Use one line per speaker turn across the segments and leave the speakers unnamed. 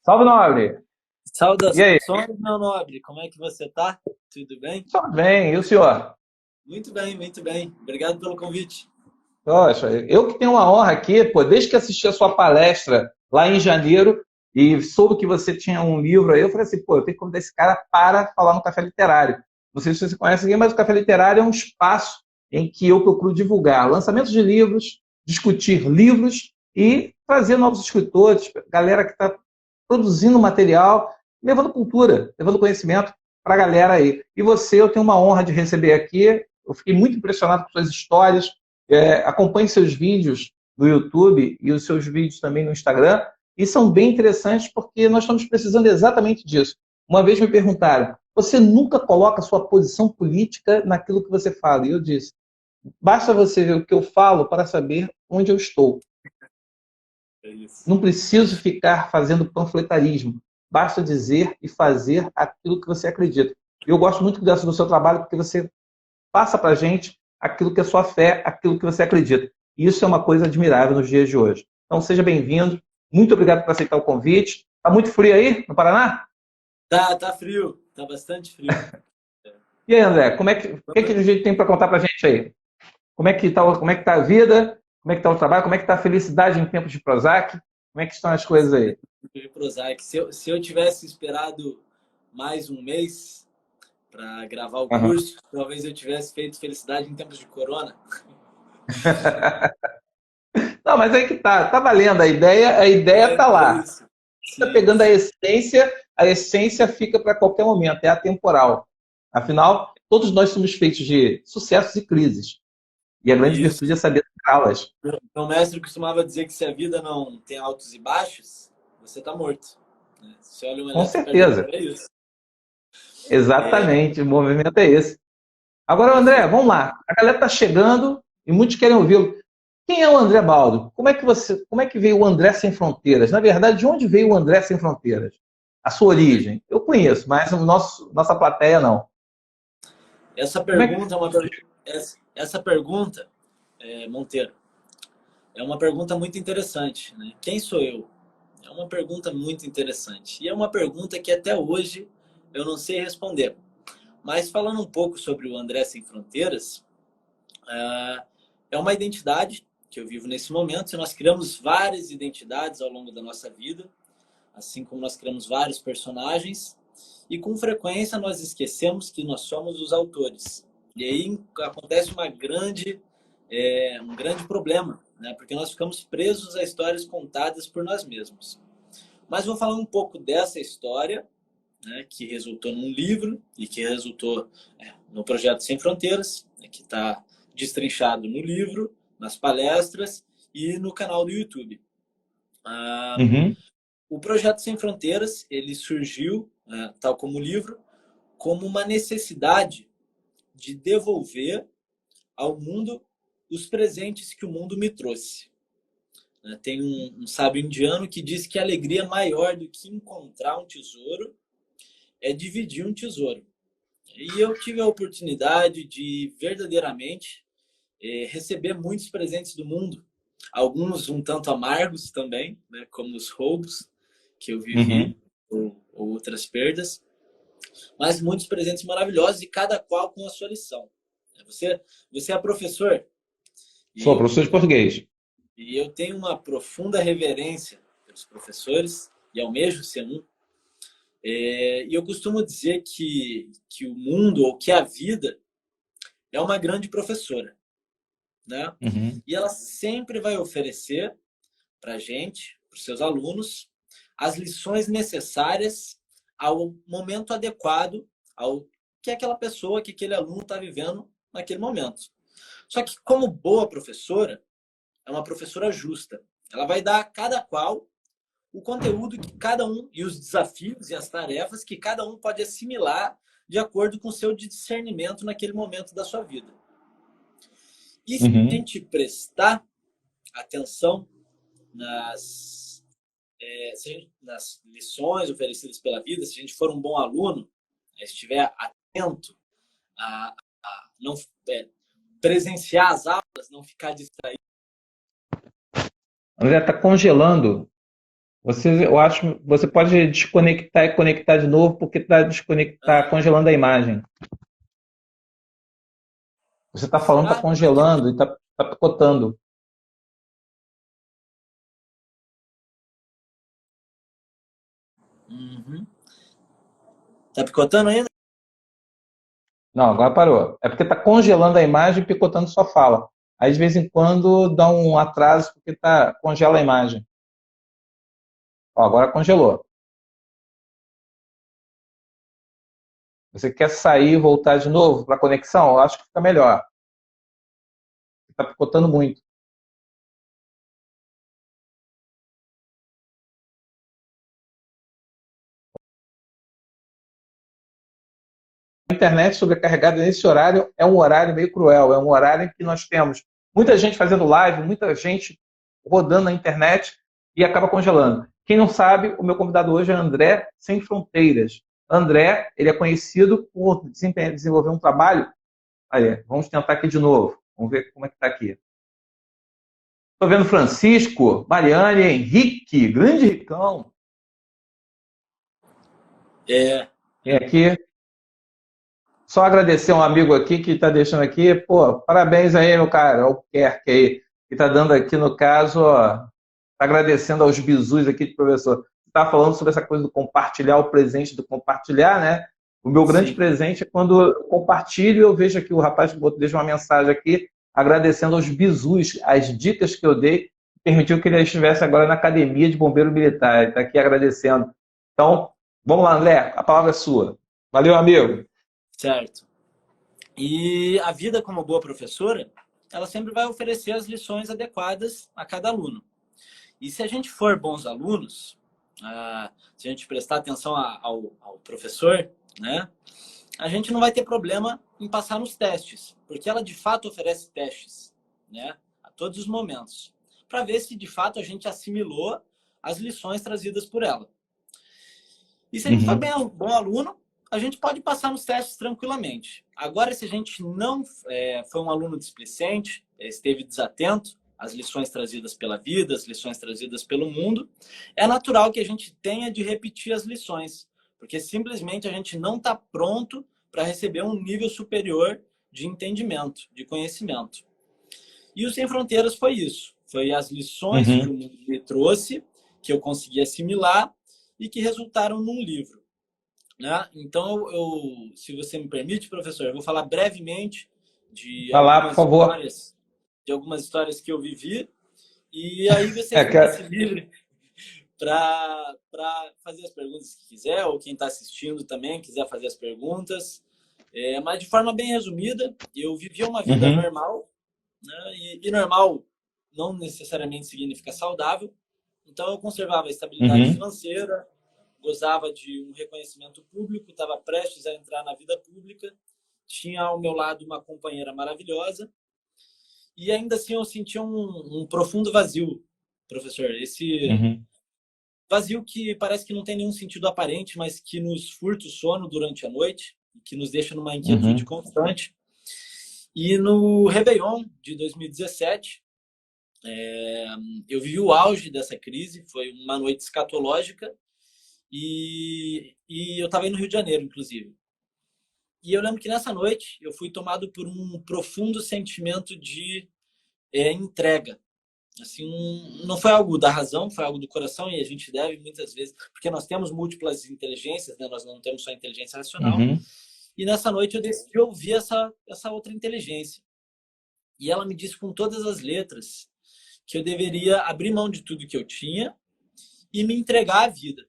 Salve, nobre! E aí?
Saudações, meu nobre. Como é que você tá? Tudo bem?
Só bem, e o senhor?
Muito bem, muito bem. Obrigado pelo convite.
Poxa, eu que tenho uma honra aqui, pô, desde que assisti a sua palestra lá em janeiro e soube que você tinha um livro aí, eu falei assim, pô, eu tenho que convidar esse cara para falar no Café Literário. Não sei se você conhece aqui, mas o Café Literário é um espaço em que eu procuro divulgar lançamentos de livros, discutir livros e trazer novos escritores, galera que está produzindo material, levando cultura, levando conhecimento para a galera aí. E você, eu tenho uma honra de receber aqui. Eu fiquei muito impressionado com suas histórias. Acompanhe seus vídeos no YouTube e os seus vídeos também no Instagram. E são bem interessantes porque nós estamos precisando exatamente disso. Uma vez me perguntaram: você nunca coloca sua posição política naquilo que você fala? E eu disse: basta você ver o que eu falo para saber onde eu estou.
É isso.
Não preciso ficar fazendo panfletarismo. Basta dizer e fazer aquilo que você acredita. Eu gosto muito do seu trabalho porque você passa para a gente aquilo que é sua fé, aquilo que você acredita. E isso é uma coisa admirável nos dias de hoje. Então, seja bem-vindo. Muito obrigado por aceitar o convite. Está muito frio aí no Paraná?
Tá frio. Tá bastante frio.
E aí, André, o que a gente tem para contar para a gente aí? Como é que tá a vida? Como é que está o trabalho? Como é que está a felicidade em tempos de Prozac? Como é que estão as coisas aí?
De Prozac. Se eu tivesse esperado mais um mês para gravar o
Uhum.
curso, talvez eu tivesse feito felicidade em tempos de corona.
Não, mas aí que tá valendo. A ideia tá
É
lá.
isso.
Tá
Sim,
pegando
sim.
a essência fica para qualquer momento, é atemporal. Afinal, todos nós somos feitos de sucessos e crises. E a grande
Isso.
virtude é saber superá-las.
Meu mestre costumava dizer que se a vida não tem altos e baixos, você tá morto. Né? Você olha um
Com
eletrocardiograma,
certeza.
é isso. É,
Exatamente. O movimento é esse. Agora, André,
perfeito.
vamos lá. A galera está chegando e muitos querem ouvi-lo. Quem é o André Baldo? Como é que veio o André Sem Fronteiras? Na verdade, de onde veio o André Sem Fronteiras? A sua origem? Eu conheço, mas nossa plateia não.
Essa
Como é que
pergunta é essa pergunta, Monteiro, é uma pergunta muito interessante, né? Quem sou eu? É uma pergunta muito interessante. E é uma pergunta que até hoje eu não sei responder. Mas falando um pouco sobre o André Sem Fronteiras, é uma identidade que eu vivo nesse momento. E nós criamos várias identidades ao longo da nossa vida, assim como nós criamos vários personagens. E com frequência nós esquecemos que nós somos os autores. E aí acontece um grande problema, né? Porque nós ficamos presos a histórias contadas por nós mesmos. Mas vou falar um pouco dessa história, né, que resultou num livro e que resultou no projeto Sem Fronteiras, né, que está destrinchado no livro, nas palestras e no canal do YouTube. Ah,
Uhum.
o projeto Sem Fronteiras ele surgiu, tal como o livro, como uma necessidade de devolver ao mundo os presentes que o mundo me trouxe. Tem um sábio indiano que diz que a alegria maior do que encontrar um tesouro é dividir um tesouro. E eu tive a oportunidade de verdadeiramente receber muitos presentes do mundo, alguns um tanto amargos também, né, como os roubos que eu vivi
Uhum.
ou outras perdas, mas muitos presentes maravilhosos e cada qual com a sua lição. Você é professor
Sou
e,
professor de português.
e eu tenho uma profunda reverência pelos professores e almejo ser um. E eu costumo dizer que o mundo ou que a vida é uma grande professora, né?
Uhum.
E ela sempre vai oferecer para a gente, para os seus alunos, as lições necessárias ao momento adequado, ao que aquela pessoa, que aquele aluno está vivendo naquele momento. Só que, como boa professora, é uma professora justa. Ela vai dar a cada qual o conteúdo que cada um, e os desafios e as tarefas que cada um pode assimilar de acordo com o seu discernimento naquele momento da sua vida. E se a
Uhum.
gente prestar atenção nas, nas lições oferecidas pela vida, se a gente for um bom aluno, estiver atento a não presenciar as aulas, não ficar distraído.
André, está congelando. Eu acho, você pode desconectar e conectar de novo porque está desconectar,
Ah,
congelando a imagem. Você está falando, está
será? Por quê?
congelando e está picotando.
Uhum. Tá picotando ainda?
Não, agora parou. É porque está congelando a imagem e picotando sua fala. Aí, de vez em quando, dá um atraso porque congela a imagem. Ó, agora congelou. Você quer sair e voltar de novo para a conexão? Eu acho que fica melhor. Está picotando muito. A internet sobrecarregada nesse horário é um horário meio cruel. É um horário em que nós temos muita gente fazendo live, muita gente rodando na internet e acaba congelando. Quem não sabe, o meu convidado hoje é André Sem Fronteiras. André, ele é conhecido por desenvolver um trabalho. Aí, vamos tentar aqui de novo. Vamos ver como é que está aqui. Estou vendo Francisco, Mariane, Henrique, grande Ricão.
É.
Tem aqui. Só agradecer um amigo aqui que está deixando aqui. Pô, parabéns aí, meu cara. O Kerk aí, que está dando aqui, no caso, ó, tá agradecendo aos bizus aqui de professor. Você está falando sobre essa coisa do compartilhar o presente, do compartilhar, né? O meu grande
Sim.
presente é quando eu compartilho, eu vejo aqui o rapaz que deixa uma mensagem aqui, agradecendo aos bizus, as dicas que eu dei, que permitiu que ele estivesse agora na academia de bombeiro militar. Ele está aqui agradecendo. Então, vamos lá, André, a palavra é sua. Valeu, amigo.
Certo. E a vida como boa professora, ela sempre vai oferecer as lições adequadas a cada aluno. E se a gente for bons alunos, se a gente prestar atenção ao professor, né, a gente não vai ter problema em passar nos testes, porque ela de fato oferece testes, né, a todos os momentos, para ver se de fato a gente assimilou as lições trazidas por ela. E se a gente for
Uhum.
bem bom aluno, a gente pode passar nos testes tranquilamente. Agora, se a gente não foi um aluno displicente, esteve desatento às lições trazidas pela vida, às lições trazidas pelo mundo, é natural que a gente tenha de repetir as lições, porque simplesmente a gente não está pronto para receber um nível superior de entendimento, de conhecimento. E o Sem Fronteiras foi isso. Foi as lições que o
Uhum.
mundo me trouxe, que eu consegui assimilar e que resultaram num livro. Né? Então, se você me permite, professor, eu vou falar brevemente
Vai lá, por favor.
de algumas histórias que eu vivi, e aí você
É,
sinta-se livre para fazer as perguntas que quiser, ou quem está assistindo também quiser fazer as perguntas. Mas de forma bem resumida, eu vivia uma vida
uhum,
normal, né? E normal não necessariamente significa saudável. Então, eu conservava a estabilidade
uhum,
financeira, gozava de um reconhecimento público, estava prestes a entrar na vida pública, tinha ao meu lado uma companheira maravilhosa, e ainda assim eu sentia um profundo vazio, professor. Esse
uhum,
vazio que parece que não tem nenhum sentido aparente, mas que nos furta o sono durante a noite, que nos deixa numa inquietude
uhum,
constante. E no Réveillon de 2017, eu vivi o auge dessa crise, foi uma noite escatológica, e eu estava aí no Rio de Janeiro, inclusive. E eu lembro que nessa noite eu fui tomado por um profundo sentimento de entrega. Assim, não foi algo da razão, foi algo do coração, e a gente deve muitas vezes, porque nós temos múltiplas inteligências, né? Nós não temos só inteligência racional.
uhum,
E nessa noite eu decidi ouvir essa outra inteligência. E ela me disse com todas as letras que eu deveria abrir mão de tudo que eu tinha e me entregar à vida.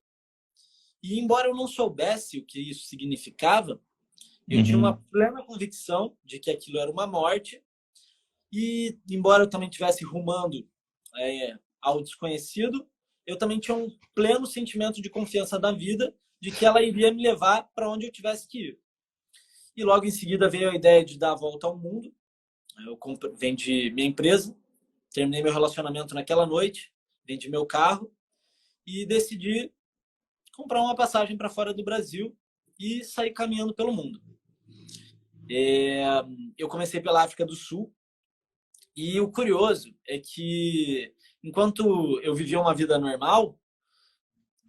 E embora eu não soubesse o que isso significava, eu tinha uma
uhum,
plena convicção de que aquilo era uma morte. E embora eu também estivesse rumando ao desconhecido, eu também tinha um pleno sentimento de confiança na vida, de que ela iria me levar para onde eu tivesse que ir. E logo em seguida veio a ideia de dar a volta ao mundo. Eu vendi minha empresa, terminei meu relacionamento naquela noite, vendi meu carro e decidi comprar uma passagem para fora do Brasil e sair caminhando pelo mundo. Eu comecei pela África do Sul, e o curioso é que, enquanto eu vivia uma vida normal,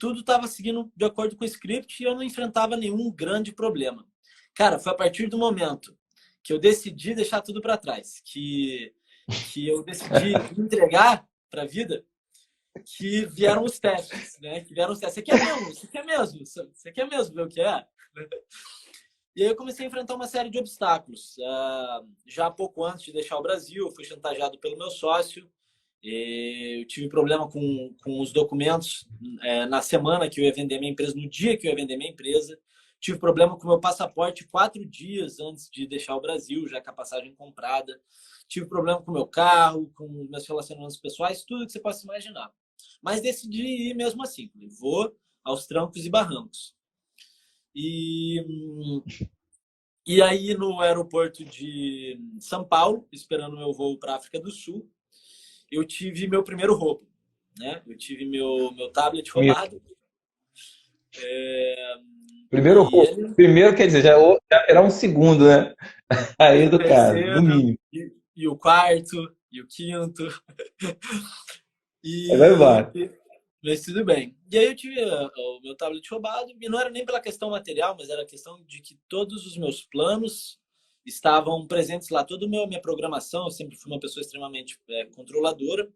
tudo estava seguindo de acordo com o script e eu não enfrentava nenhum grande problema. Cara, foi a partir do momento que eu decidi deixar tudo para trás, que eu decidi me entregar para a vida, que vieram os testes, né? Que vieram os testes. Você quer mesmo? Você quer mesmo? Você quer mesmo ver o que é? E aí eu comecei a enfrentar uma série de obstáculos. Já pouco antes de deixar o Brasil, eu fui chantageado pelo meu sócio. Eu tive problema com os documentos na semana que eu ia vender minha empresa, no dia que eu ia vender minha empresa. Tive problema com o meu passaporte 4 dias antes de deixar o Brasil, já com a passagem comprada. Tive problema com o meu carro, com meus relacionamentos pessoais, tudo que você possa imaginar. Mas decidi ir mesmo assim. Vou aos trancos e barrancos. E aí, no aeroporto de São Paulo, esperando meu voo para a África do Sul, eu tive meu primeiro roubo, né? Eu tive meu tablet roubado.
Primeiro roubo. Primeiro, quer dizer, já era um segundo, né? Aí do cara, no mínimo.
E o quarto, e o quinto.
Aí vai embora.
Mas tudo bem. E aí eu tive o meu tablet roubado, e não era nem pela questão material, mas era a questão de que todos os meus planos estavam presentes lá. Toda a minha programação, eu sempre fui uma pessoa extremamente controladora,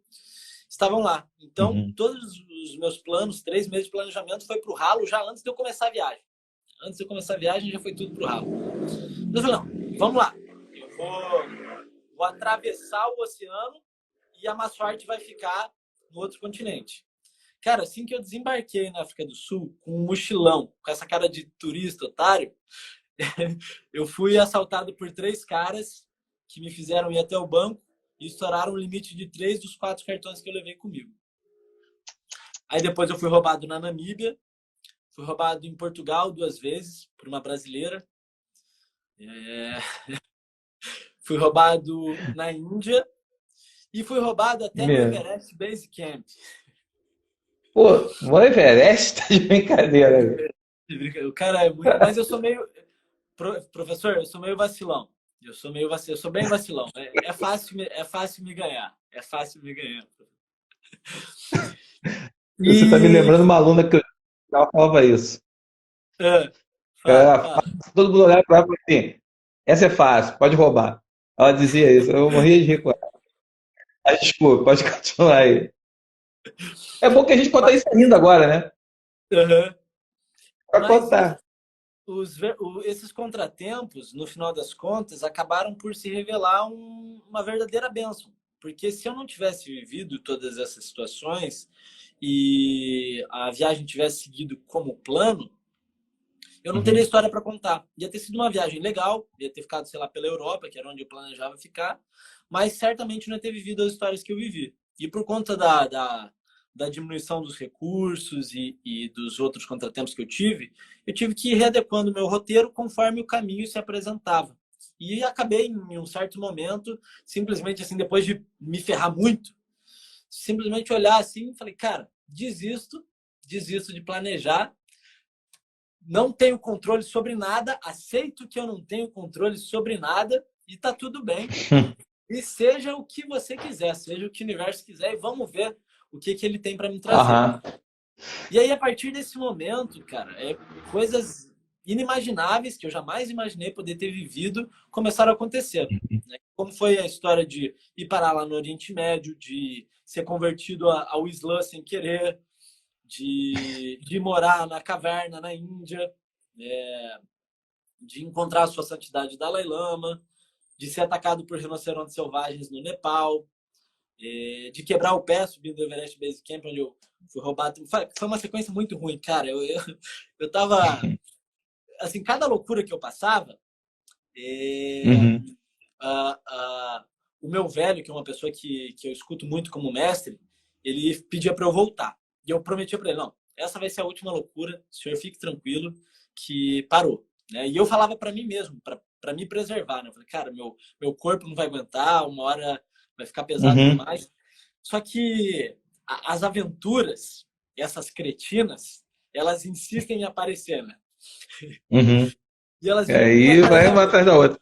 estavam lá. Então, todos os meus planos, 3 meses de planejamento, foi para o ralo já antes de eu começar a viagem. Antes de eu começar a viagem, já foi tudo para o ralo. Eu falei, não, vamos lá. Eu vou atravessar o oceano e a má sorte vai ficar no outro continente. Cara, assim que eu desembarquei na África do Sul, com um mochilão, com essa cara de turista otário, eu fui assaltado por 3 caras que me fizeram ir até o banco e estouraram o limite de 3 dos 4 cartões que eu levei comigo. Aí depois eu fui roubado na Namíbia, fui roubado em Portugal 2 vezes por uma brasileira. Fui roubado na Índia e fui roubado até no Everest Base Camp.
Pô, o Everest tá de brincadeira.
O cara é muito... Mas eu sou meio... Professor, eu sou meio vacilão. Eu sou bem vacilão. É fácil me ganhar. É fácil me ganhar.
Você tá me lembrando uma aluna que ela falava isso. Fala. Todo mundo olhava para ela e falava assim, essa é fácil, pode roubar. Ela dizia isso, eu morria de rir com ela. Mas, desculpa, pode continuar aí. É bom que a gente conta isso ainda agora, né? Para contar.
Esses contratempos, no final das contas, acabaram por se revelar uma verdadeira bênção. Porque se eu não tivesse vivido todas essas situações e a viagem tivesse seguido como plano, eu não teria história para contar. Ia ter sido uma viagem legal, ia ter ficado, sei lá, pela Europa, que era onde eu planejava ficar, mas certamente não ia ter vivido as histórias que eu vivi. E por conta da diminuição dos recursos e dos outros contratempos que eu tive que ir readequando o meu roteiro conforme o caminho se apresentava. E acabei, em um certo momento, simplesmente assim, depois de me ferrar muito, simplesmente olhar assim e falei, cara, desisto de planejar, não tenho controle sobre nada, aceito que eu não tenho controle sobre nada e tá tudo bem. E seja o que você quiser, seja o que o universo quiser e vamos ver o que ele tem para me trazer. E aí, a partir desse momento, cara, coisas inimagináveis que eu jamais imaginei poder ter vivido começaram a acontecer. Né? Como foi a história de ir parar lá no Oriente Médio, de ser convertido ao Islã sem querer, de morar na caverna na Índia, de encontrar a sua santidade Dalai Lama, de ser atacado por rinocerontes selvagens no Nepal, de quebrar o pé subindo o Everest Base Camp, onde eu fui roubado. Foi uma sequência muito ruim, cara. Eu tava... Assim, cada loucura que eu passava, o meu velho, que é uma pessoa que eu escuto muito como mestre, ele pedia para eu voltar. E eu prometi para ele, não, essa vai ser a última loucura, o senhor fique tranquilo, que parou. Né? E eu falava para mim mesmo, para me preservar. Né? Eu falei, cara, meu corpo não vai aguentar, uma hora vai ficar pesado demais. Só que as aventuras, essas cretinas, elas insistem em aparecer, né?
E elas aí vai uma atrás da outra.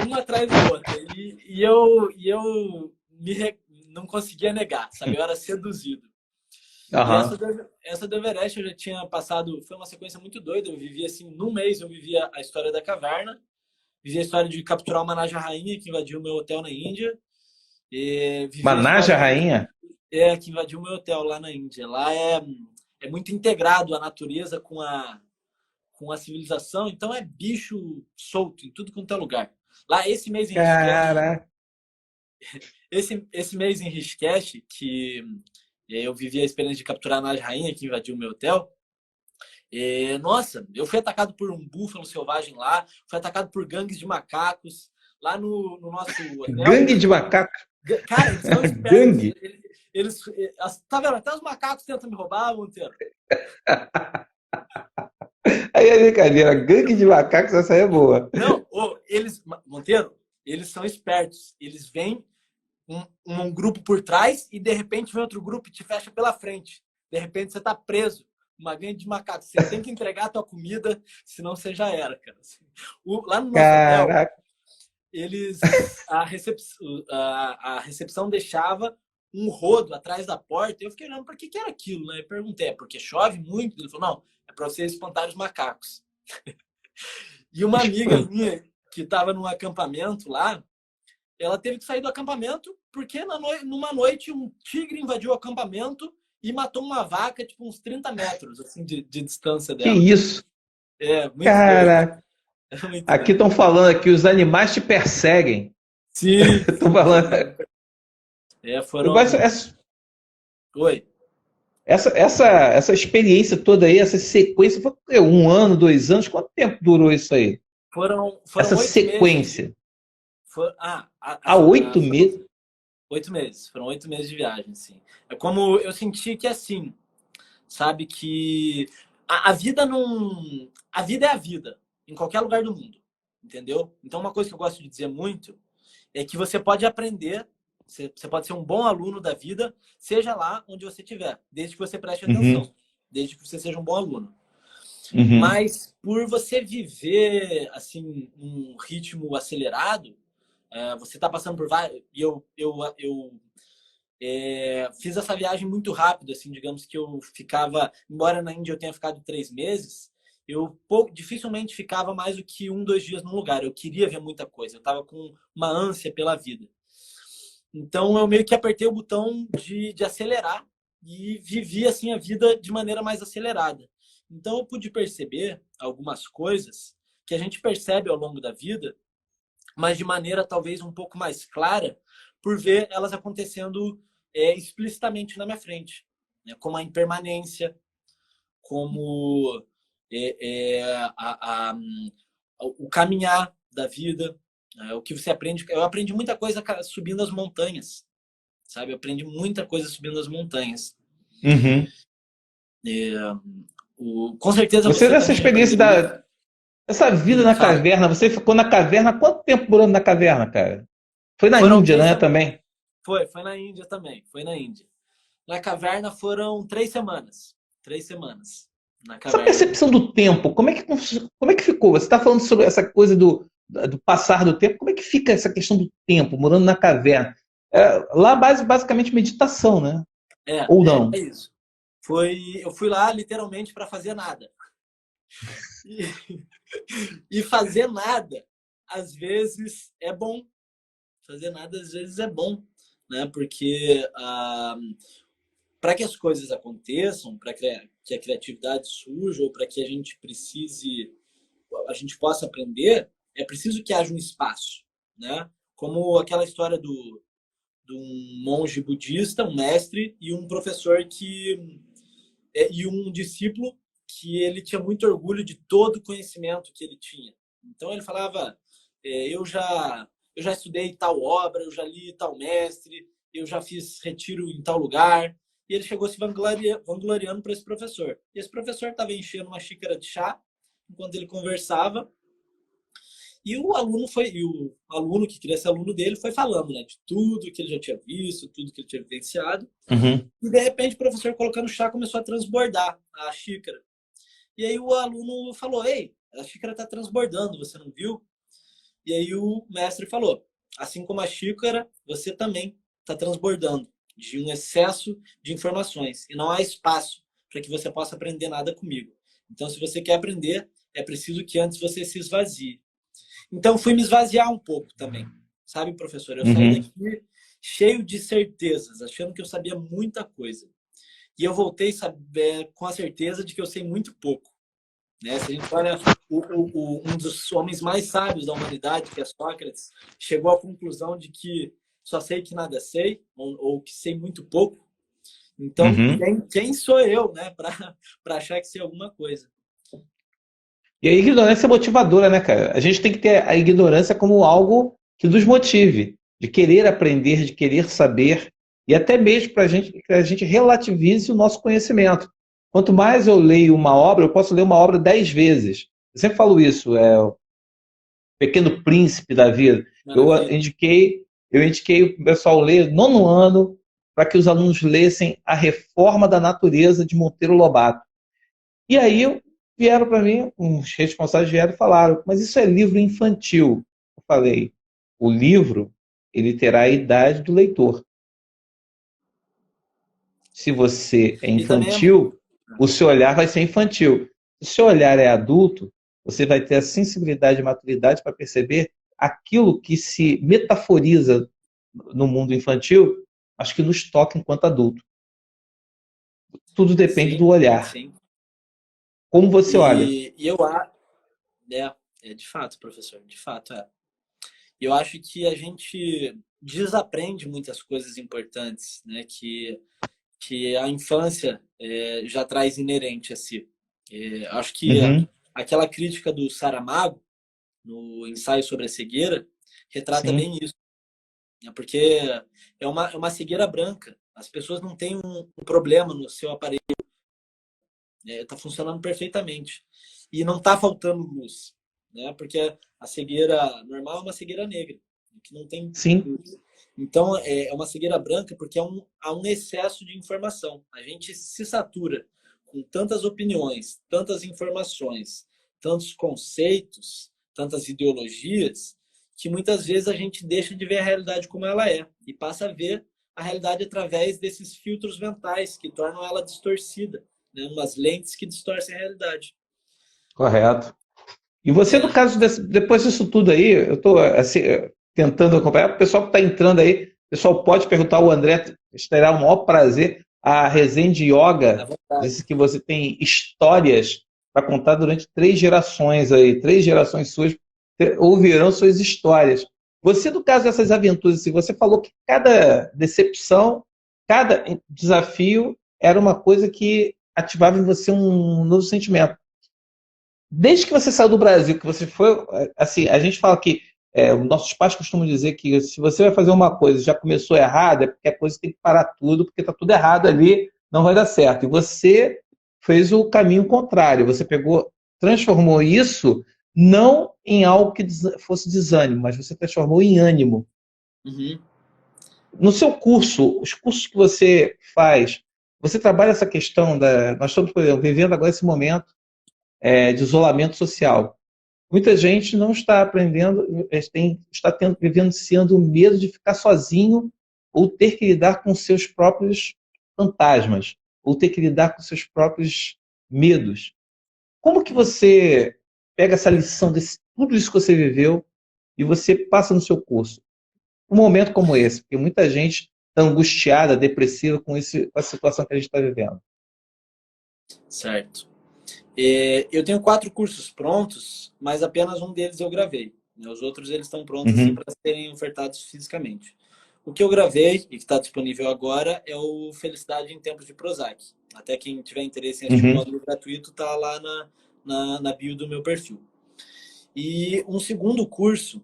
Uma atrás da outra. E eu não conseguia negar, sabe? Eu era seduzido. E
Aham.
essa do Everest eu já tinha passado, foi uma sequência muito doida. Eu vivia assim, num mês eu vivia a história da caverna, vivia a história de capturar uma naja-rainha que invadiu o meu hotel na Índia, e vivia a
Manaja
história
Rainha?
que invadiu o meu hotel lá na Índia. Lá é muito integrado a natureza com a civilização, então é bicho solto em tudo quanto é lugar. Lá,
Caraca.
esse mês em Rishikesh, que eu vivi a experiência de capturar a Naja-rainha que invadiu o meu hotel, nossa, eu fui atacado por um búfalo selvagem lá, fui atacado por gangues de macacos lá no nosso hotel.
Gangue de macaco.
Cara, eles são espertos.
Gangue?
Tá vendo? Até os macacos tentam me roubar, Monteiro.
Aí é brincadeira. Gangue de macacos, essa aí é boa.
Não, Monteiro, eles são espertos. Eles vêm um grupo por trás e de repente vem outro grupo e te fecha pela frente. De repente você tá preso. Uma gangue de macacos. Você tem que entregar a tua comida, senão você já era, cara. Lá no nosso hotel,
Caraca.
a recepção deixava um rodo atrás da porta. Eu fiquei olhando para que era aquilo, né? Eu perguntei, é porque chove muito? Ele falou, não, é para vocês espantar os macacos. E uma amiga minha que estava num acampamento lá, ela teve que sair do acampamento porque numa noite um tigre invadiu o acampamento e matou uma vaca, tipo, uns 30 metros assim, de distância
Que
dela.
isso?
É, muito doido.
Caraca.
É muito
Aqui
doido.
estão falando que os animais te perseguem.
Sim,
Estão
sim.
falando.
Foram.
Essa,
Oi.
essa experiência toda aí, essa sequência, foi o quê? 1 ano, 2 anos? Quanto tempo durou isso aí?
Foram
Essa
8 meses.
sequência? Há
Ah,
oito
foram
meses?
8 meses. Foram 8 meses de viagem, sim. É como eu senti que assim, sabe, que a vida não. A vida é a vida, em qualquer lugar do mundo. Entendeu? Então, uma coisa que eu gosto de dizer muito é que você pode aprender, você pode ser um bom aluno da vida, seja lá onde você estiver, desde que você preste
Uhum,
atenção, desde que você seja um bom aluno.
uhum.
Mas por você viver assim um ritmo acelerado, você está passando por vários. E eu fiz essa viagem muito rápido, assim, digamos que eu ficava, embora na Índia eu tenha ficado 3 meses, dificilmente ficava mais do que 2 dias num lugar. Eu queria ver muita coisa, eu estava com uma ânsia pela vida. Então eu meio que apertei o botão de acelerar e vivi assim a vida de maneira mais acelerada. Então eu pude perceber algumas coisas que a gente percebe ao longo da vida, mas de maneira talvez um pouco mais clara, por ver elas acontecendo explicitamente na minha frente, né? Como a impermanência, como é, é, a, a, o caminhar da vida, o que você aprende. Eu aprendi muita coisa subindo as montanhas, sabe? Eu aprendi muita coisa subindo as montanhas.
Uhum.
É, com certeza
Você,
você
nessa
também
experiência
aprendeu isso.
dessa vida na
Fala.
caverna, você ficou na caverna, quanto tempo morando na caverna, cara? Foi na
Foram
Índia,
três
né,
semanas.
também?
Foi na Índia também. Foi na Índia. Na caverna foram 3 semanas. 3 semanas na
Essa
caverna.
percepção do tempo, como é que ficou? Você está falando sobre essa coisa do passar do tempo, como é que fica essa questão do tempo, morando na caverna? Lá, basicamente, meditação, né? Ou
É
não?
isso. Eu fui lá literalmente para fazer nada. E, e fazer nada, às vezes, é bom. Fazer nada, às vezes, é bom. Né? Porque para que as coisas aconteçam, para que a criatividade surja, ou para que a gente possa aprender, é preciso que haja um espaço. Né? Como aquela história de um monge budista, um mestre, e um professor e um discípulo que ele tinha muito orgulho de todo o conhecimento que ele tinha. Então ele falava, eu já estudei tal obra, eu já li tal mestre, eu já fiz retiro em tal lugar. E ele chegou se vangloriando para esse professor. E esse professor estava enchendo uma xícara de chá enquanto ele conversava. E o aluno que queria ser aluno dele foi falando, né, de tudo que ele já tinha visto, tudo que ele tinha vivenciado.
Uhum.
E de repente o professor colocando chá começou a transbordar a xícara. E aí o aluno falou: "Ei, a xícara está transbordando, você não viu?" E aí o mestre falou: "Assim como a xícara, você também está transbordando. de um excesso de informações. E não há espaço para que você possa aprender nada comigo. Então, se você quer aprender, é preciso que antes você se esvazie. Então, fui me esvaziar um pouco também. Sabe, professor? Eu saí
Uhum.
daqui cheio de certezas, achando que eu sabia muita coisa. E eu voltei com a certeza de que eu sei muito pouco. Né? Se a gente olha um dos homens mais sábios da humanidade, que é Sócrates, chegou à conclusão de que só sei que nada sei, ou que sei muito pouco. Então,
Uhum.
quem sou eu, né, para achar que sei alguma coisa?
E a ignorância é motivadora, né, cara? A gente tem que ter a ignorância como algo que nos motive, de querer aprender, de querer saber, e até mesmo para gente, que a gente relativize o nosso conhecimento. Quanto mais eu leio uma obra, eu posso ler uma obra 10 vezes. Eu sempre falo isso, o Pequeno Príncipe da vida. Eu
Maravilha.
indiquei, eu indiquei o pessoal ler nono ano para que os alunos lessem A Reforma da Natureza de Monteiro Lobato. E aí vieram para mim, uns responsáveis vieram e falaram, mas isso é livro infantil. Eu falei, o livro, ele terá a idade do leitor. Se você é
E também é.
infantil, o seu olhar vai ser infantil. Se o seu olhar é adulto, você vai ter a sensibilidade e maturidade para perceber aquilo que se metaforiza no mundo infantil, acho que nos toca enquanto adulto. Tudo depende do
Sim,
olhar.
sim.
Como você olha.
E eu acho. De fato, professor, de fato é. Eu acho que a gente desaprende muitas coisas importantes, né, que a infância já traz inerente a si. Acho que
Uhum,
aquela crítica do Saramago, no ensaio sobre a cegueira, retrata
sim,
bem isso. Né, porque é uma cegueira branca. As pessoas não têm um problema no seu aparelho. Está funcionando perfeitamente. E não está faltando luz. Né, porque a cegueira normal é uma cegueira negra, que não tem
sim.
luz. Então, é uma cegueira branca porque há um excesso de informação. A gente se satura com tantas opiniões, tantas informações, tantos conceitos, tantas ideologias, que muitas vezes a gente deixa de ver a realidade como ela é e passa a ver a realidade através desses filtros mentais que tornam ela distorcida, né? Umas lentes que distorcem a realidade.
Correto. E você, no
É,
caso, depois disso tudo aí, eu estou assim, tentando acompanhar. O pessoal que está entrando aí, o pessoal pode perguntar ao André, terá o maior prazer. A Resende
à
Yoga
vontade.
disse que você tem histórias para contar durante 3 gerações aí. 3 gerações suas ouvirão suas histórias. Você, no caso dessas aventuras, assim, você falou que cada decepção, cada desafio era uma coisa que ativava em você um novo sentimento. Desde que você saiu do Brasil, que você foi, assim, a gente fala que nossos pais costumam dizer que se você vai fazer uma coisa e já começou errada, é porque a coisa tem que parar tudo, porque está tudo errado ali, não vai dar certo. E você fez o caminho contrário. Você pegou, transformou isso não em algo que fosse desânimo, mas você transformou em ânimo.
Uhum.
No seu curso, os cursos que você faz, você trabalha essa questão da. Nós estamos, por exemplo, vivendo agora esse momento de isolamento social. Muita gente não está aprendendo, está vivenciando o medo de ficar sozinho ou ter que lidar com seus próprios fantasmas, ou ter que lidar com seus próprios medos. Como que você pega essa lição desse tudo isso que você viveu e você passa no seu curso? Um momento como esse, porque muita gente está angustiada, depressiva com a situação que a gente está vivendo.
Certo. Eu tenho 4 cursos prontos, mas apenas um deles eu gravei. Né? Os outros eles estão prontos assim
Uhum,
para serem ofertados fisicamente. O que eu gravei e que está disponível agora é o Felicidade em Tempos de Prozac. Até quem tiver interesse em assistir o
uhum,
módulo gratuito está lá na bio do meu perfil. E um segundo curso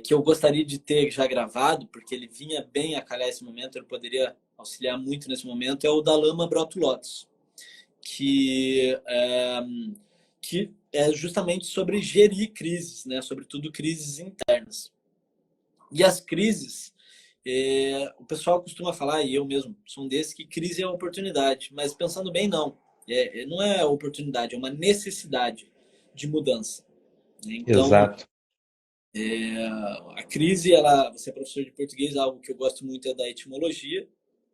que eu gostaria de ter já gravado, porque ele vinha bem a calhar esse momento, ele poderia auxiliar muito nesse momento, é o da Lama Broto Lotus, que que é justamente sobre gerir crises, né? Sobretudo crises internas. E as crises, o pessoal costuma falar, e eu mesmo sou um desses, que crise é oportunidade. Mas pensando bem, não. Não é oportunidade, é uma necessidade de mudança. Né? Então,
exato.
a crise, ela, você é professor de português, algo que eu gosto muito é da etimologia.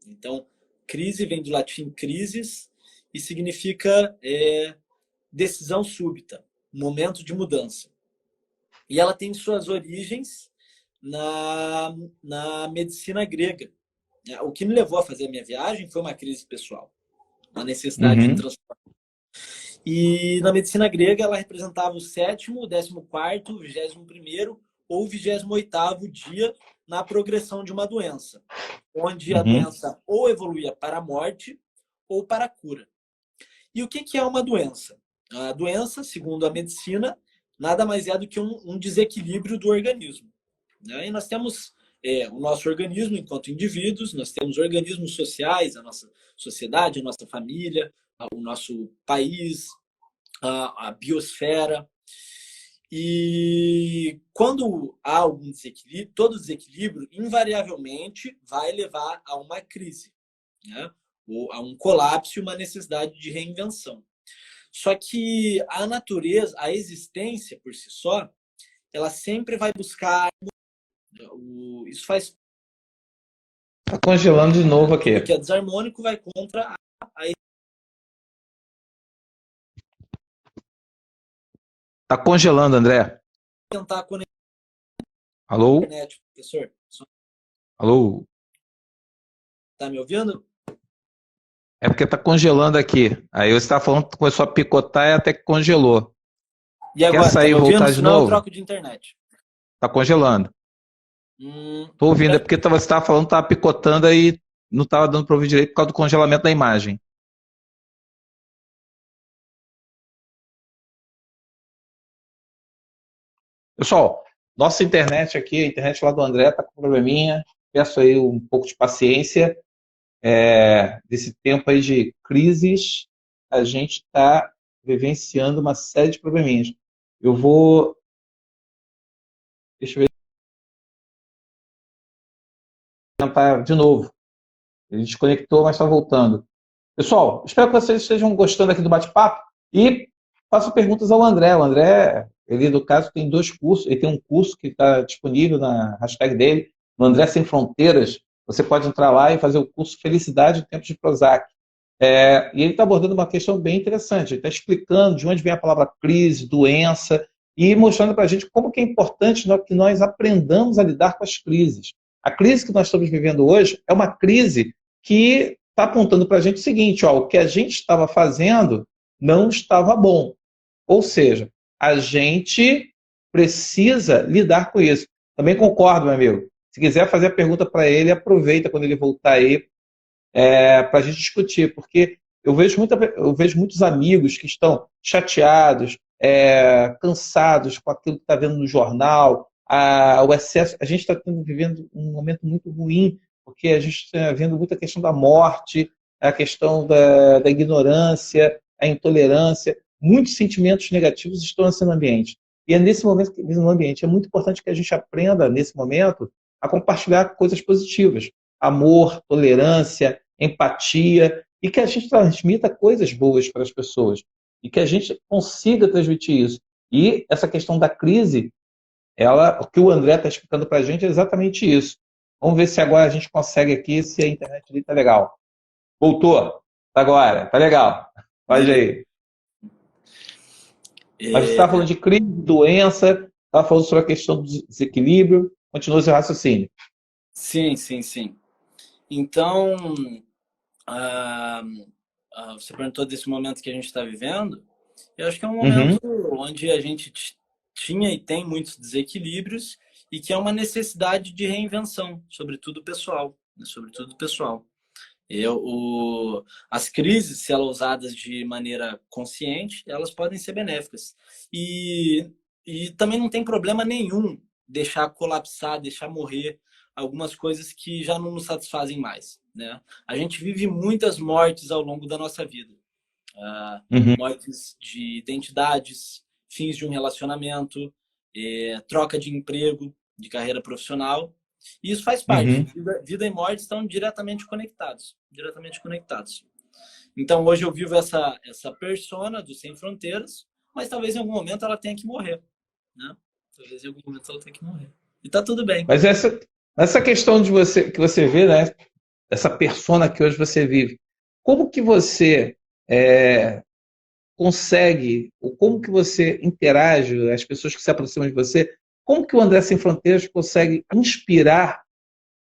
Então, crise vem do latim crisis e significa decisão súbita, momento de mudança. E ela tem suas origens na medicina grega. O que me levou a fazer a minha viagem foi uma crise pessoal, uma necessidade de transformação. E na medicina grega ela representava o 7º, o 14º, o 21º ou o 28º dia na progressão de uma doença, onde a doença ou evoluía para a morte ou para a cura. E o que é uma doença? A doença, segundo a medicina, nada mais é do que um desequilíbrio do organismo. E nós temos o nosso organismo enquanto indivíduos, nós temos organismos sociais, a nossa sociedade, a nossa família, o nosso país, a biosfera. E quando há algum desequilíbrio, todo desequilíbrio invariavelmente vai levar a uma crise, né? Ou a um colapso e uma necessidade de reinvenção. Só que a natureza, a existência por si só, ela sempre vai buscar isso faz.
Tá congelando de novo aqui.
Tudo que é desarmônico vai contra a.
Tá congelando, André.
Tentar conectar.
Alô?
Internet, professor.
Alô?
Tá me ouvindo?
É porque tá congelando aqui. Aí você tá falando que começou a picotar e até que congelou.
E agora,
quer sair e voltar de
senão
novo?
Eu troco de internet.
Tá congelando. Tô ouvindo, é porque você estava falando que estava picotando aí, não estava dando para ouvir direito por causa do congelamento da imagem. Pessoal, nossa internet aqui, a internet lá do André está com probleminha. Peço aí um pouco de paciência. Desse tempo aí de crises, a gente está vivenciando uma série de probleminhas. Eu vou... Deixa eu ver. Tentar de novo. Ele desconectou, mas está voltando. Pessoal, espero que vocês estejam gostando aqui do bate-papo e faço perguntas ao André. O André, ele, no caso, tem 2 cursos. Ele tem um curso que está disponível na hashtag dele, no André Sem Fronteiras. Você pode entrar lá e fazer o curso Felicidade em Tempos de Prozac. E ele está abordando uma questão bem interessante. Ele está explicando de onde vem a palavra crise, doença, e mostrando para a gente como que é importante que nós aprendamos a lidar com as crises. A crise que nós estamos vivendo hoje é uma crise que está apontando para a gente o seguinte, o que a gente estava fazendo não estava bom. Ou seja, a gente precisa lidar com isso. Também concordo, meu amigo. Se quiser fazer a pergunta para ele, aproveita quando ele voltar aí para a gente discutir, porque eu vejo muitos amigos que estão chateados, cansados com aquilo que está vendo no jornal, o excesso. A gente está vivendo um momento muito ruim, porque a gente está vendo muita questão da morte, a questão da ignorância, a intolerância, muitos sentimentos negativos estão nesse ambiente. E é nesse momento, no ambiente, é muito importante que a gente aprenda, nesse momento, a compartilhar coisas positivas. Amor, tolerância, empatia, e que a gente transmita coisas boas para as pessoas. E que a gente consiga transmitir isso. E essa questão da crise, o que o André está explicando para a gente é exatamente isso. Vamos ver se agora a gente consegue aqui, se a internet ali está legal. Voltou. Agora. Tá legal. Pode aí. Mas você estava falando de crise, doença, estava falando sobre a questão do desequilíbrio. Continua seu raciocínio.
Sim. Então, você perguntou desse momento que a gente está vivendo. Eu acho que é um momento onde a gente tinha e tem muitos desequilíbrios e que é uma necessidade de reinvenção, sobretudo pessoal. As crises, se elas usadas de maneira consciente, elas podem ser benéficas. E também não tem problema nenhum deixar colapsar, deixar morrer algumas coisas que já não nos satisfazem mais, né? A gente vive muitas mortes ao longo da nossa vida. Mortes de identidades, fins de um relacionamento, troca de emprego, de carreira profissional. E isso faz parte. Vida e morte estão diretamente conectados. Então, hoje eu vivo essa persona do Sem Fronteiras, mas talvez em algum momento ela tenha que morrer, né? E tá tudo bem.
Mas essa questão que você vê, né? essa persona que hoje você vive, como que você consegue, ou como que você interage, as pessoas que se aproximam de você, como que o André Sem Fronteiras consegue inspirar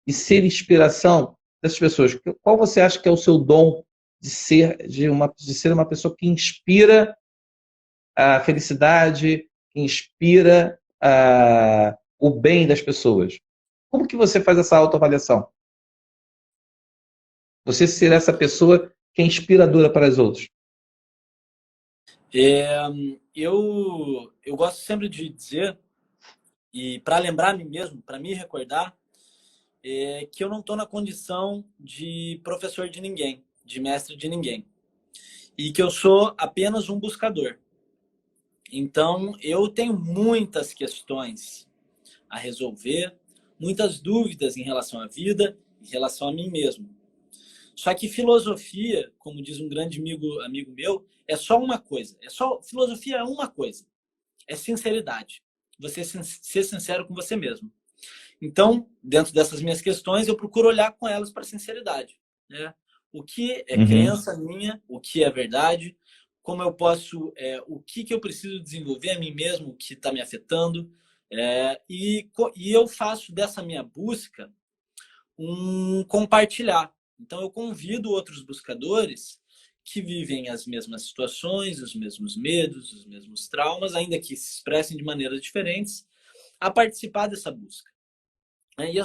e ser inspiração dessas pessoas? Qual você acha que é o seu dom de ser uma pessoa que inspira a felicidade, que inspira o bem das pessoas? Como que você faz essa autoavaliação? Você ser essa pessoa que é inspiradora para os outros.
É, eu gosto sempre de dizer, e para lembrar a mim mesmo, para me recordar, que eu não estou na condição de professor de ninguém, de mestre de ninguém. E que eu sou apenas um buscador. Então, eu tenho muitas questões a resolver, muitas dúvidas em relação à vida, em relação a mim mesmo. Só que filosofia, como diz um grande amigo meu, é só uma coisa. Filosofia é uma coisa. É sinceridade. Você ser sincero com você mesmo. Então, dentro dessas minhas questões, eu procuro olhar com elas para a sinceridade, né? O que é crença minha, o que é verdade, como eu posso, o que eu preciso desenvolver a mim mesmo, o que está me afetando, e eu faço dessa minha busca um compartilhar. Então, eu convido outros buscadores que vivem as mesmas situações, os mesmos medos, os mesmos traumas, ainda que se expressem de maneiras diferentes, a participar dessa busca. E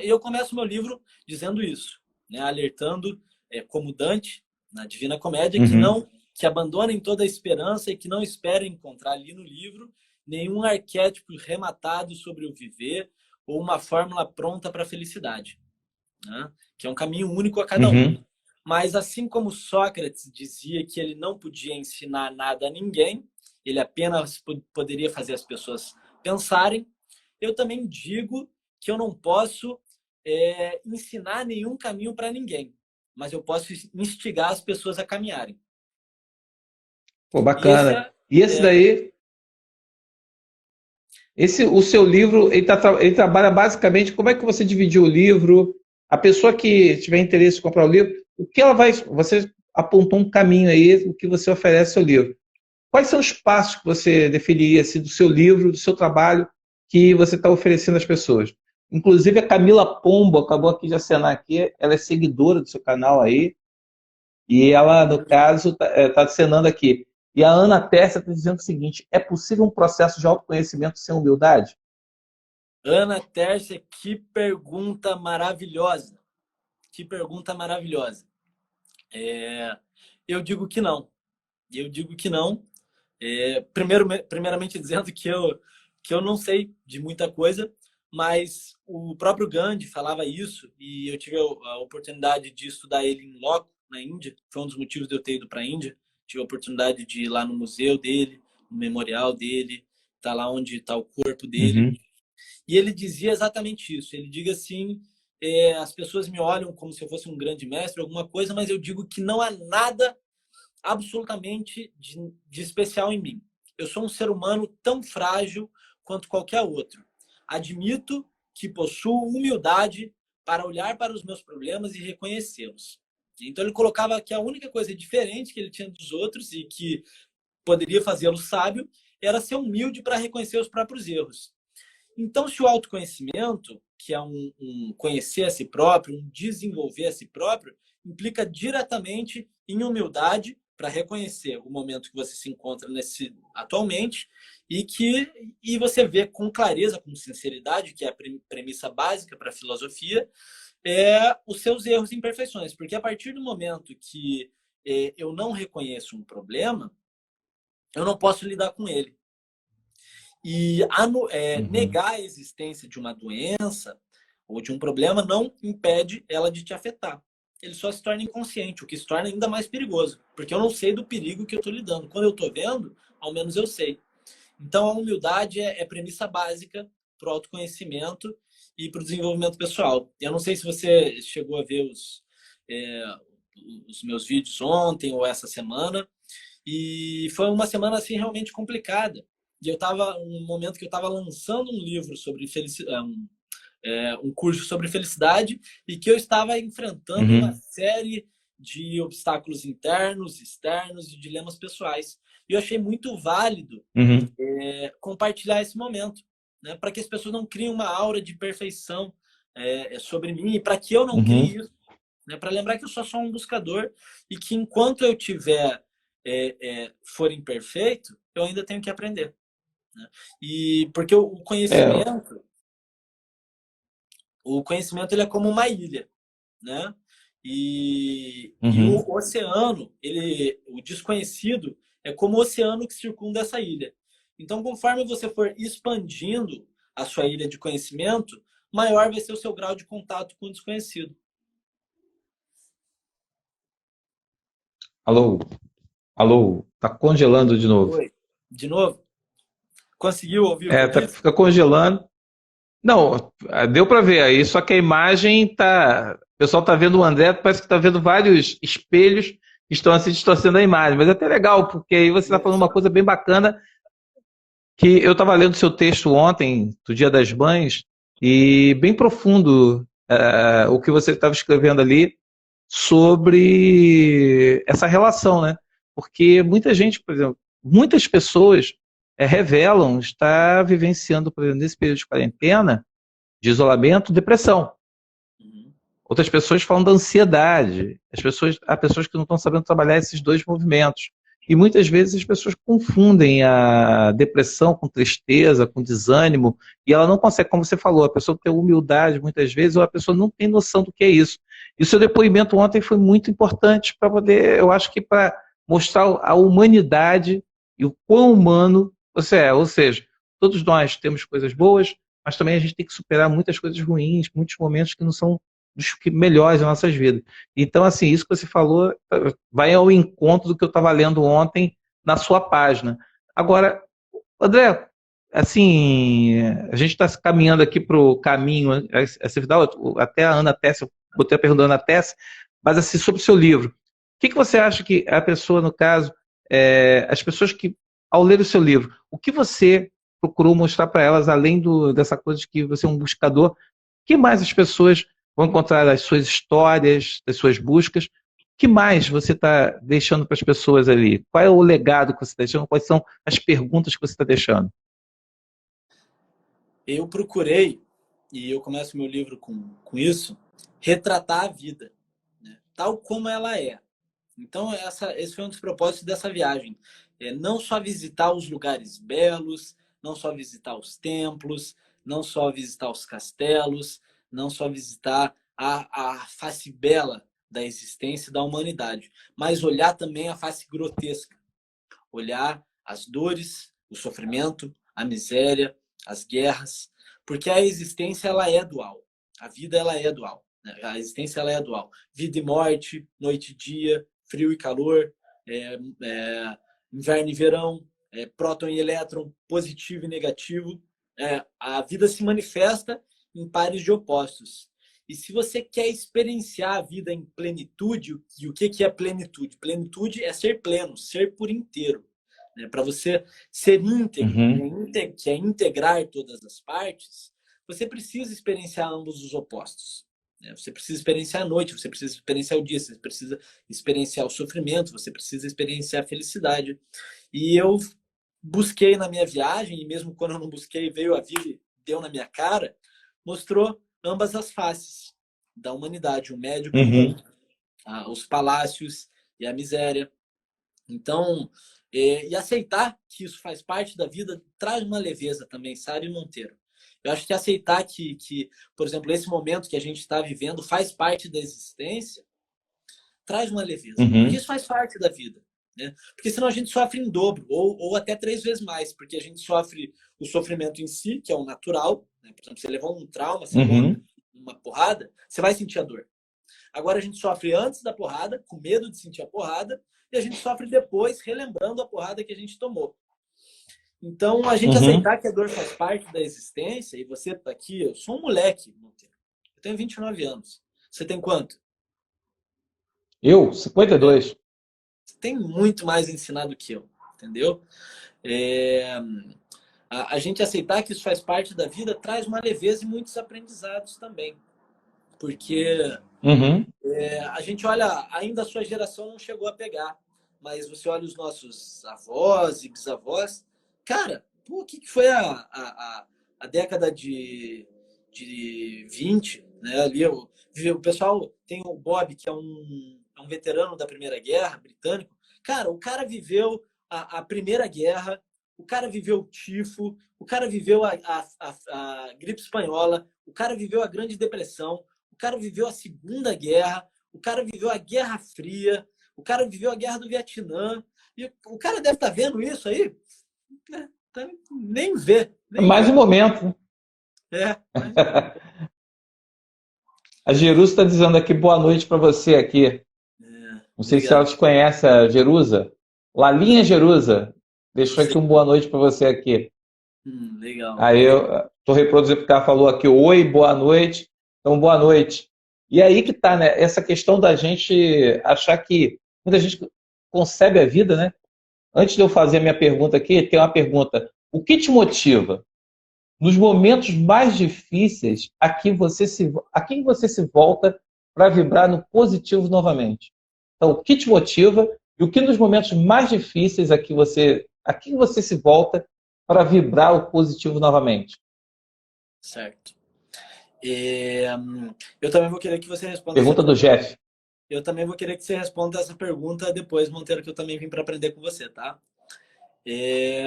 eu começo meu livro dizendo isso, né? Alertando, como Dante, na Divina Comédia, que abandonem toda a esperança e que não esperem encontrar ali no livro nenhum arquétipo rematado sobre o viver ou uma fórmula pronta para a felicidade, né? Que é um caminho único a cada um. Mas assim como Sócrates dizia que ele não podia ensinar nada a ninguém, ele apenas poderia fazer as pessoas pensarem, eu também digo que eu não posso ensinar nenhum caminho para ninguém, mas eu posso instigar as pessoas a caminharem.
Pô, bacana. E esse daí, o seu livro, ele trabalha basicamente, como é que você dividiu o livro? A pessoa que tiver interesse em comprar o livro, o que ela vai, você apontou um caminho aí, o que você oferece ao livro. Quais são os passos que você definiria assim, do seu livro, do seu trabalho, que você está oferecendo às pessoas? Inclusive a Camila Pombo acabou aqui de acenar aqui, ela é seguidora do seu canal aí, e ela, no caso, está acenando aqui. E a Ana Tércia está dizendo o seguinte: é possível um processo de autoconhecimento sem humildade?
Ana Tércia, que pergunta maravilhosa. Que pergunta maravilhosa. Eu digo que não. Eu digo que não. Primeiramente dizendo que eu não sei de muita coisa, mas o próprio Gandhi falava isso e eu tive a oportunidade de estudar ele em loco, na Índia. Foi um dos motivos de eu ter ido para a Índia. Tive a oportunidade de ir lá no museu dele, no memorial dele, tá lá onde está o corpo dele. E ele dizia exatamente isso. Ele diz assim, as pessoas me olham como se eu fosse um grande mestre, alguma coisa, mas eu digo que não há nada absolutamente de especial em mim. Eu sou um ser humano tão frágil quanto qualquer outro. Admito que possuo humildade para olhar para os meus problemas e reconhecê-los. Então ele colocava que a única coisa diferente que ele tinha dos outros e que poderia fazê-lo sábio era ser humilde para reconhecer os próprios erros. Então, se o autoconhecimento, que é um conhecer a si próprio, um desenvolver a si próprio, implica diretamente em humildade para reconhecer o momento que você se encontra atualmente e você vê com clareza, com sinceridade, que é a premissa básica para a filosofia, os seus erros e imperfeições. Porque a partir do momento que eu não reconheço um problema, eu não posso lidar com ele. E negar a existência de uma doença ou de um problema não impede ela de te afetar. Ele só se torna inconsciente, o que se torna ainda mais perigoso, porque eu não sei do perigo que eu estou lidando. Quando eu estou vendo, ao menos eu sei. Então, a humildade é premissa básica para o autoconhecimento e para o desenvolvimento pessoal. Eu não sei se você chegou a ver os meus vídeos ontem ou essa semana, e foi uma semana assim realmente complicada. E eu estava um momento que eu estava lançando um livro sobre um curso sobre felicidade e que eu estava enfrentando uma série de obstáculos internos, externos e dilemas pessoais. E eu achei muito válido compartilhar esse momento, né, para que as pessoas não criem uma aura de perfeição sobre mim e para que eu não crie isso. Né, para lembrar que eu sou só um buscador e que enquanto eu tiver for imperfeito, eu ainda tenho que aprender. Né? E porque o conhecimento ele é como uma ilha, né? E o oceano, o desconhecido, é como o oceano que circunda essa ilha. Então, conforme você for expandindo a sua ilha de conhecimento, maior vai ser o seu grau de contato com o desconhecido.
Alô? Alô? Tá congelando de novo.
Oi. De novo? Conseguiu ouvir o que eu disse?
Fica congelando. Não, deu para ver aí, só que a imagem tá. O pessoal tá vendo o André, parece que tá vendo vários espelhos que estão assim distorcendo a imagem, mas é até legal, porque aí você está falando uma coisa bem bacana, que eu estava lendo seu texto ontem, do Dia das Mães, e bem profundo o que você estava escrevendo ali sobre essa relação, né? Porque muita gente, por exemplo, muitas pessoas revelam estar vivenciando, por exemplo, nesse período de quarentena, de isolamento, depressão. Outras pessoas falam da ansiedade. Há pessoas que não estão sabendo trabalhar esses dois movimentos. E muitas vezes as pessoas confundem a depressão com tristeza, com desânimo, e ela não consegue, como você falou, a pessoa tem humildade muitas vezes, ou a pessoa não tem noção do que é isso. E o seu depoimento ontem foi muito importante para poder, eu acho que para mostrar a humanidade e o quão humano você é. Ou seja, todos nós temos coisas boas, mas também a gente tem que superar muitas coisas ruins, muitos momentos que não são dos melhores das nossas vidas. Então, assim, isso que você falou vai ao encontro do que eu estava lendo ontem na sua página. Agora, André, assim, a gente está caminhando aqui para o caminho, até a Ana Tessa, eu botei a pergunta da Ana Tessa, mas assim, sobre o seu livro. O que você acha que a pessoa, no caso, as pessoas que, ao ler o seu livro, o que você procurou mostrar para elas, além dessa coisa de que você é um buscador, o que mais as pessoas vão encontrar as suas histórias, as suas buscas? O que mais você está deixando para as pessoas ali? Qual é o legado que você está deixando? Quais são as perguntas que você está deixando?
Eu procurei, e eu começo meu livro com isso, retratar a vida, né? Tal como ela é. Então, esse foi um dos propósitos dessa viagem. Não só visitar os lugares belos, não só visitar os templos, não só visitar os castelos, não só visitar a face bela da existência da humanidade, mas olhar também a face grotesca. Olhar as dores, o sofrimento, a miséria, as guerras, porque a existência ela é dual. A vida ela é dual. Né? A existência ela é dual. Vida e morte, noite e dia, frio e calor, inverno e verão, próton e elétron, positivo e negativo. A vida se manifesta em pares de opostos. E se você quer experienciar a vida em plenitude, e o que é plenitude? Plenitude é ser pleno, ser por inteiro. Né? Para você ser íntegro, que é integrar todas as partes, você precisa experienciar ambos os opostos. Você precisa experienciar a noite, você precisa experienciar o dia, você precisa experienciar o sofrimento, você precisa experienciar a felicidade. E eu busquei na minha viagem, e mesmo quando eu não busquei, veio a vida e deu na minha cara, mostrou ambas as faces da humanidade, o médio e o outro, os palácios e a miséria. Então, e aceitar que isso faz parte da vida traz uma leveza também, Sara Monteiro. Eu acho que aceitar que, por exemplo, esse momento que a gente está vivendo faz parte da existência, traz uma leveza. Porque isso faz parte da vida. Né? Porque senão a gente sofre em dobro, ou até 3 vezes mais, porque a gente sofre o sofrimento em si, que é o natural. Né? Por exemplo, você levou um trauma, você levou uma porrada, você vai sentir a dor. Agora a gente sofre antes da porrada, com medo de sentir a porrada, e a gente sofre depois, relembrando a porrada que a gente tomou. Então, a gente aceitar que a dor faz parte da existência, e você tá aqui, eu sou um moleque, Monteiro. Eu tenho 29 anos. Você tem quanto?
Eu? 52.
Você tem muito mais ensinado que eu, entendeu? A gente aceitar que isso faz parte da vida traz uma leveza e muitos aprendizados também. Porque
Uhum.
a gente olha, ainda a sua geração não chegou a pegar, mas você olha os nossos avós e bisavós, cara, pô, o que foi a década de 20, né? Ali, o pessoal tem o Bob, que é um veterano da Primeira Guerra, britânico. Cara, o cara viveu a Primeira Guerra, o cara viveu o tifo, o cara viveu a gripe espanhola, o cara viveu a Grande Depressão, o cara viveu a Segunda Guerra, o cara viveu a Guerra Fria, o cara viveu a Guerra do Vietnã. E o cara deve estar vendo isso aí, né? Nem vê, nem
Mais um
vê.
momento.
Mais um momento.
A Jerusa está dizendo aqui boa noite para você aqui. Não sei se ela
Obrigado.
te conhece, a Jerusa. Lalinha Jerusa.
Não
Deixou
sei.
aqui um boa noite para você aqui.
Legal.
Aí eu estou reproduzindo porque ela falou aqui, oi, boa noite. Então, boa noite. E aí que tá, né? Essa questão da gente achar que muita gente concebe a vida, né? Antes de eu fazer a minha pergunta aqui, tem uma pergunta. O que te motiva? Nos momentos mais difíceis, a quem você se volta para vibrar no positivo novamente? Então, o que te motiva e o que nos momentos mais difíceis a quem você se volta para vibrar o positivo novamente?
Certo. Eu também vou querer que você responda essa
Pergunta do
pergunta.
Jeff.
Eu também vou querer que você responda essa pergunta depois, Monteiro, que eu também vim para aprender com você, tá? É,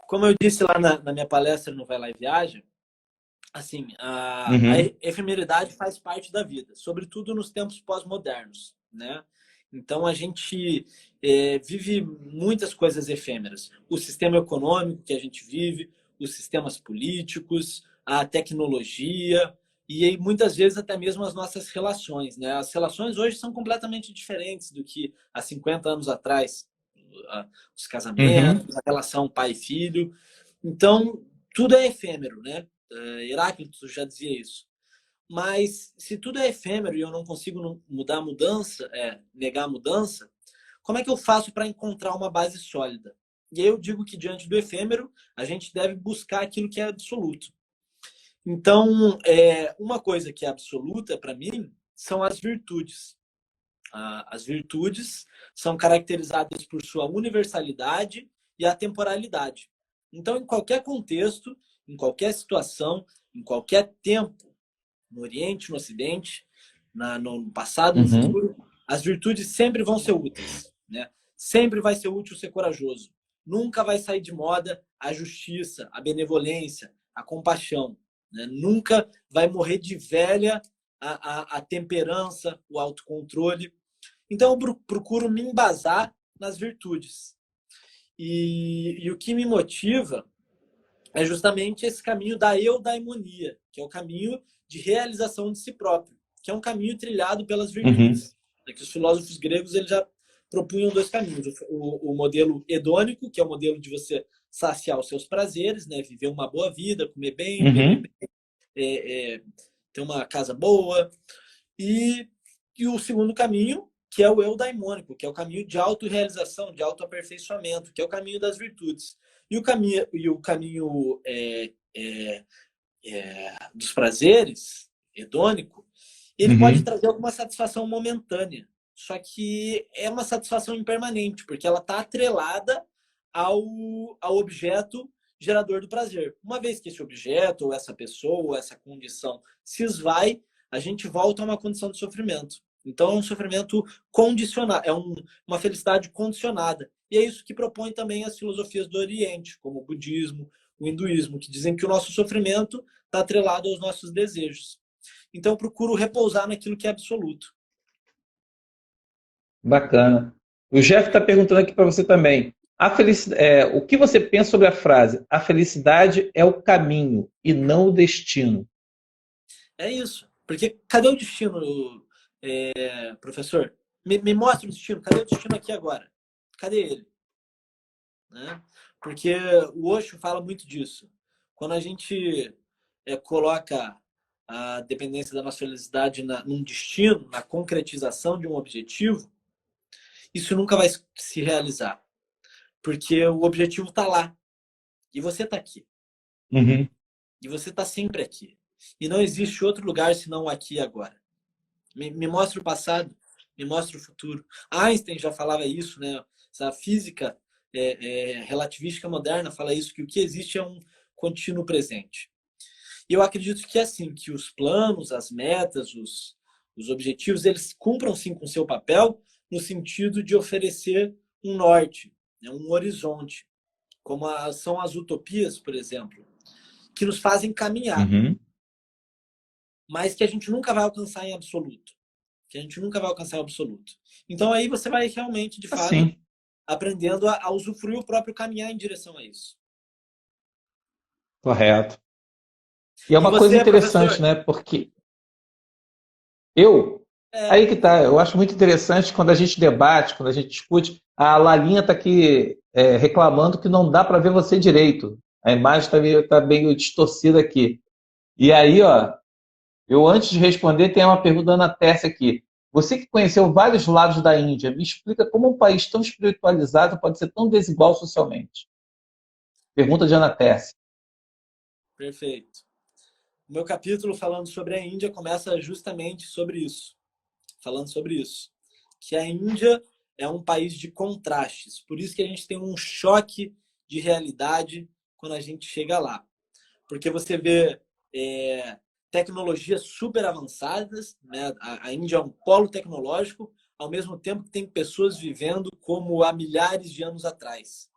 Como eu disse lá na minha palestra no Vai Lá e Viaja, assim, a
Uhum,
efemeridade faz parte da vida, sobretudo nos tempos pós-modernos, né? Então a gente vive muitas coisas efêmeras. O sistema econômico que a gente vive, os sistemas políticos, a tecnologia e aí, muitas vezes até mesmo as nossas relações, né? As relações hoje são completamente diferentes do que há 50 anos atrás. Os
uhum.
casamentos, a relação pai-filho. Então, tudo é efêmero, né? Heráclito já dizia isso. Mas se tudo é efêmero e eu não consigo mudar a mudança, negar a mudança, como é que eu faço para encontrar uma base sólida? E aí eu digo que diante do efêmero, a gente deve buscar aquilo que é absoluto. Então, uma coisa que é absoluta para mim são as virtudes. As virtudes são caracterizadas por sua universalidade e atemporalidade. Então, em qualquer contexto, em qualquer situação, em qualquer tempo, no Oriente, no Ocidente, no passado, no
Uhum.
futuro, as virtudes sempre vão ser úteis, né? Sempre vai ser útil ser corajoso. Nunca vai sair de moda a justiça, a benevolência, a compaixão. Né? Nunca vai morrer de velha a temperança, o autocontrole. Então, eu procuro me embasar nas virtudes. E o que me motiva é justamente esse caminho da eudaimonia, que é o caminho de realização de si próprio, que é um caminho trilhado pelas
Uhum.
virtudes. É que os filósofos gregos eles já propunham dois caminhos. O modelo hedônico, que é o modelo de você saciar os seus prazeres, né? Viver uma boa vida, comer bem, beber
Uhum.
bem, ter uma casa boa. E, e o segundo caminho, que é o eudaimônico, que é o caminho de autorrealização, de autoaperfeiçoamento, que é o caminho das virtudes. E o caminho dos prazeres, hedônico, ele pode
Uhum.
trazer alguma satisfação momentânea. Só que é uma satisfação impermanente, porque ela está atrelada ao objeto gerador do prazer. Uma vez que esse objeto, ou essa pessoa, ou essa condição se esvai, a gente volta a uma condição de sofrimento. Então, é um sofrimento condicionado, uma felicidade condicionada. E é isso que propõe também as filosofias do Oriente, como o budismo, o hinduísmo, que dizem que o nosso sofrimento está atrelado aos nossos desejos. Então, eu procuro repousar naquilo que é absoluto.
Bacana. O Jeff está perguntando aqui para você também. O que você pensa sobre a frase? A felicidade é o caminho e não o destino.
É isso. Porque cadê o destino, professor? Me mostra o destino. Cadê o destino aqui agora? Cadê ele? Né? Porque o Osho fala muito disso. Quando a gente coloca a dependência da nossa felicidade num destino, na concretização de um objetivo, isso nunca vai se realizar. Porque o objetivo está lá. E você está aqui.
Uhum.
E você está sempre aqui. E não existe outro lugar senão o aqui e agora. Me mostra o passado, me mostra o futuro. Einstein já falava isso, né? A física relativística moderna fala isso, que o que existe é um contínuo presente. E eu acredito que é assim, que os planos, as metas, os objetivos, eles cumpram sim com o seu papel no sentido de oferecer um norte, né? Um horizonte, como são as utopias, por exemplo, que nos fazem caminhar,
Uhum.
mas que a gente nunca vai alcançar em absoluto. Que a gente nunca vai alcançar em absoluto. Então aí você vai realmente, de fato,
Assim,
aprendendo a usufruir o próprio caminhar em direção a isso.
correto. E é
E
uma coisa
você,
interessante,
professor?
né? Porque eu,
É,
aí que tá, eu acho muito interessante quando a gente debate, quando a gente discute, a Lalinha está aqui reclamando que não dá para ver você direito. A imagem está meio distorcida aqui. E aí, ó, eu antes de responder, tem uma pergunta da Ana Tércia aqui. Você que conheceu vários lados da Índia, me explica como um país tão espiritualizado pode ser tão desigual socialmente? Pergunta de Ana Tércia.
perfeito. O meu capítulo falando sobre a Índia começa justamente sobre isso. Falando sobre isso. Que a Índia é um país de contrastes. Por isso que a gente tem um choque de realidade quando a gente chega lá. Porque você vê tecnologias super avançadas, né? A Índia é um polo tecnológico, ao mesmo tempo que tem pessoas vivendo como há milhares de anos atrás.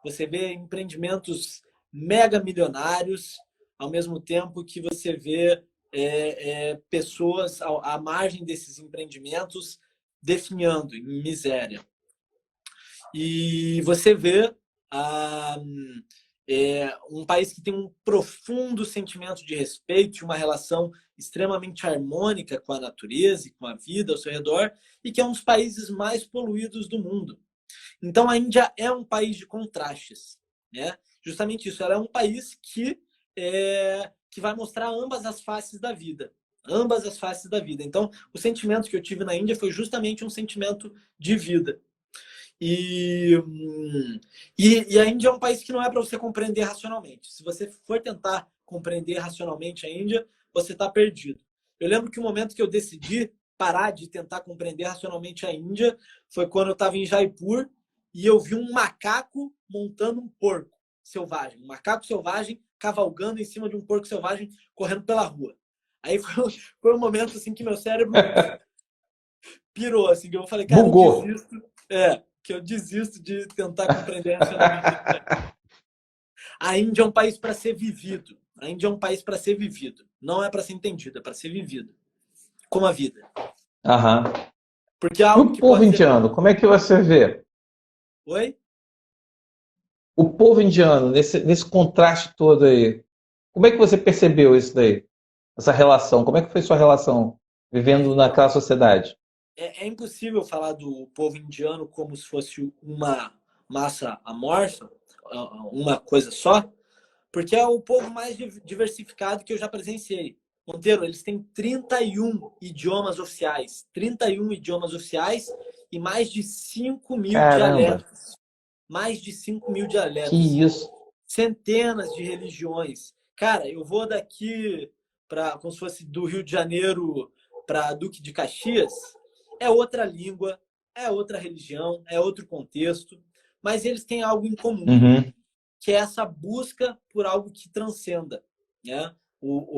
Você vê empreendimentos mega milionários, ao mesmo tempo que você vê pessoas à margem desses empreendimentos definhando em miséria. E você vê ah, um país que tem um profundo sentimento de respeito, uma relação extremamente harmônica com a natureza e com a vida ao seu redor, e que é um dos países mais poluídos do mundo. Então a Índia é um país de contrastes, né? Justamente isso, ela é um país que vai mostrar ambas as faces da vida. Ambas as faces da vida. Então, o sentimento que eu tive na Índia foi justamente um sentimento de vida. E a Índia é um país que não é para você compreender racionalmente. Se você for tentar compreender racionalmente a Índia, você está perdido. Eu lembro que o momento que eu decidi parar de tentar compreender racionalmente a Índia foi quando eu estava em Jaipur e eu vi um macaco montando um porco selvagem. Um macaco selvagem cavalgando em cima de um porco selvagem correndo pela rua. Aí foi um momento assim que meu cérebro pirou, assim, que eu falei, cara, eu
Bugou.
desisto. Que eu desisto de tentar compreender racionalmente. A Índia é um país para ser vivido. A Índia é um país para ser vivido. Não é para ser entendido, é para ser vivido. Como a vida.
Aham.
Porque é
E
algo
o
que
povo
pode ser.
indiano, como é que você vê?
Oi?
O povo indiano, nesse contraste todo aí, como é que você percebeu isso daí? Essa relação? Como é que foi sua relação vivendo
Então,
naquela sociedade?
é impossível falar do povo indiano como se fosse uma massa amorfa, uma coisa só, porque é o povo mais diversificado que eu já presenciei. Monteiro, eles têm 31 idiomas oficiais. 31 idiomas oficiais e mais de 5 mil
Caramba,
dialetos. Mais de 5 mil
que
dialetos.
isso?
Centenas de religiões. Cara, eu vou daqui para, como se fosse do Rio de Janeiro para Duque de Caxias, é outra língua, é outra religião, é outro contexto, mas eles têm algo em comum,
Uhum.
que é essa busca por algo que transcenda, né?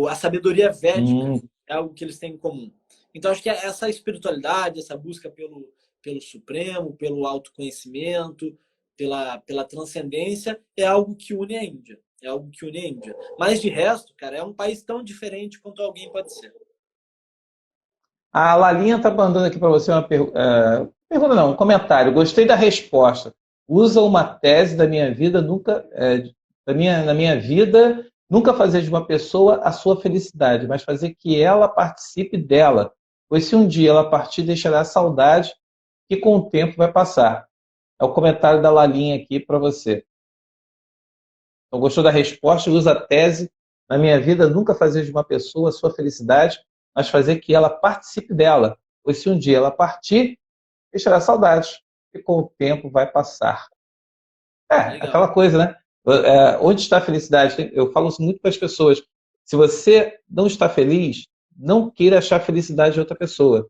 A sabedoria védica
Hum.
é algo que eles têm em comum. Então, acho que essa espiritualidade, essa busca pelo Supremo, pelo autoconhecimento, pela transcendência, é algo que une a Índia. É algo que une a Índia. Mas, de resto, cara, é um país tão diferente quanto alguém pode ser.
A Lalinha está mandando aqui para você uma pergunta, não, um comentário. Gostei da resposta. Usa uma tese da minha vida, nunca, na minha vida, nunca fazer de uma pessoa a sua felicidade, mas fazer que ela participe dela. Pois se um dia ela partir, deixará saudade que com o tempo vai passar. É o comentário da Lalinha aqui para você. Então, gostou da resposta? Usa a tese. Na minha vida, nunca fazer de uma pessoa a sua felicidade, mas fazer que ela participe dela. Pois se um dia ela partir, deixará saudade, e com o tempo vai passar.
Legal.
aquela coisa, né? Onde está a felicidade? Eu falo isso muito para as pessoas. Se você não está feliz, não queira achar felicidade de outra pessoa,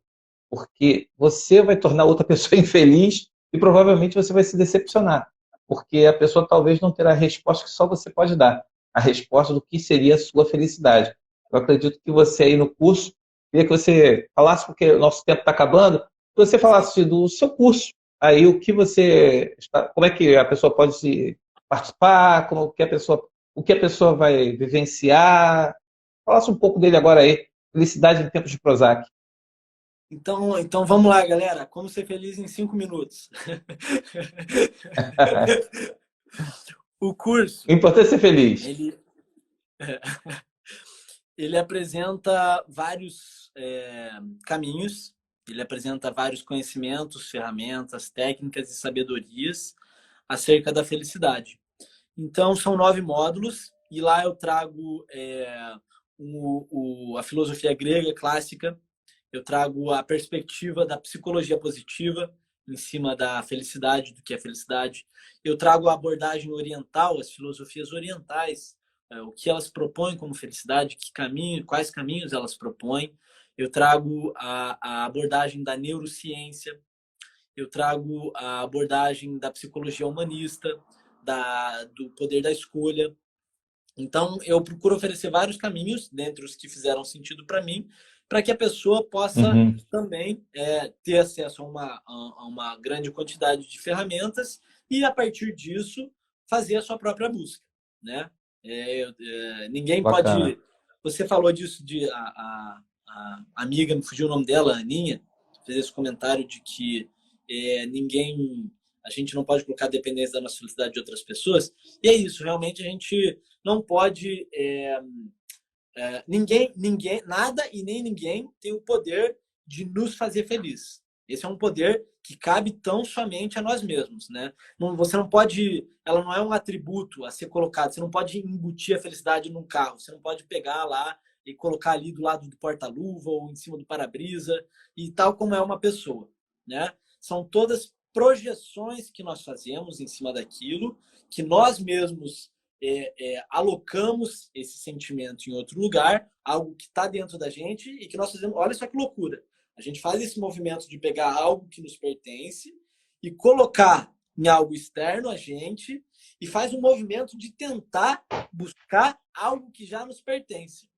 porque você vai tornar outra pessoa infeliz e provavelmente você vai se decepcionar, porque a pessoa talvez não terá a resposta que só você pode dar, a resposta do que seria a sua felicidade. Eu acredito que você aí no curso, queria que você falasse, porque o nosso tempo está acabando, que você falasse do seu curso, aí o que você está, como é que a pessoa pode se participar, o que a pessoa vai vivenciar. Falasse um pouco dele agora aí, Felicidade em Tempos de Prozac.
Então vamos lá, galera. Como ser feliz em 5 minutos. O
O
curso,
importante é ser feliz.
ele, ele apresenta vários caminhos, ele apresenta vários conhecimentos, ferramentas, técnicas e sabedorias acerca da felicidade. Então, são 9 módulos, e lá eu trago a filosofia grega clássica, eu trago a perspectiva da psicologia positiva em cima da felicidade, do que é felicidade. Eu trago a abordagem oriental, as filosofias orientais, o que elas propõem como felicidade, quais caminhos elas propõem. Eu trago a abordagem da neurociência, eu trago a abordagem da psicologia humanista, do poder da escolha. Então, eu procuro oferecer vários caminhos, dentre os que fizeram sentido para mim, para que a pessoa possa
Uhum.
também ter acesso a uma grande quantidade de ferramentas e, a partir disso, fazer a sua própria busca, né? Ninguém
Bacana.
pode... Você falou disso, a amiga, me fugiu o nome dela, a Aninha, fez esse comentário de que a gente não pode colocar dependência da nossa felicidade de outras pessoas. E é isso, realmente a gente não pode. Ninguém, nada e nem ninguém tem o poder de nos fazer feliz. Esse é um poder que cabe tão somente a nós mesmos, né? Você não pode, ela não é um atributo a ser colocado. Você não pode embutir a felicidade num carro. Você não pode pegar lá e colocar ali do lado do porta-luva ou em cima do para-brisa, e tal como é uma pessoa, né? São todas projeções que nós fazemos em cima daquilo, que nós mesmos alocamos esse sentimento em outro lugar, algo que está dentro da gente e que nós fazemos. Olha só que loucura! A gente faz esse movimento de pegar algo que nos pertence e colocar em algo externo a gente, e faz um movimento de tentar buscar algo que já nos pertence.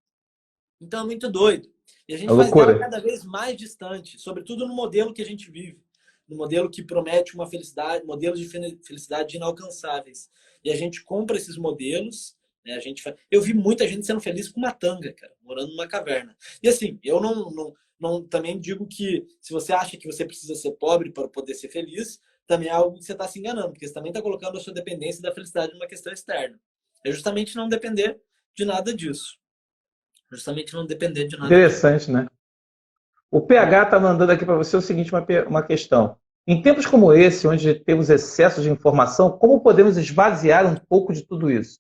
Então é muito doido. E a
É
gente faz dela
loucura.
cada vez mais distante, sobretudo no modelo que a gente vive, no modelo que promete uma felicidade, modelos de felicidade inalcançáveis. E a gente compra esses modelos, né? Eu vi muita gente sendo feliz com uma tanga, cara, morando numa caverna. E assim, eu não também digo que se você acha que você precisa ser pobre para poder ser feliz, também é algo que você está se enganando, porque você também está colocando a sua dependência da felicidade numa questão externa. É justamente não depender de nada disso. Justamente não depender de nada disso.
Interessante, né? O PH está mandando aqui para você o seguinte, uma questão. Em tempos como esse, onde temos excesso de informação, como podemos esvaziar um pouco de tudo isso?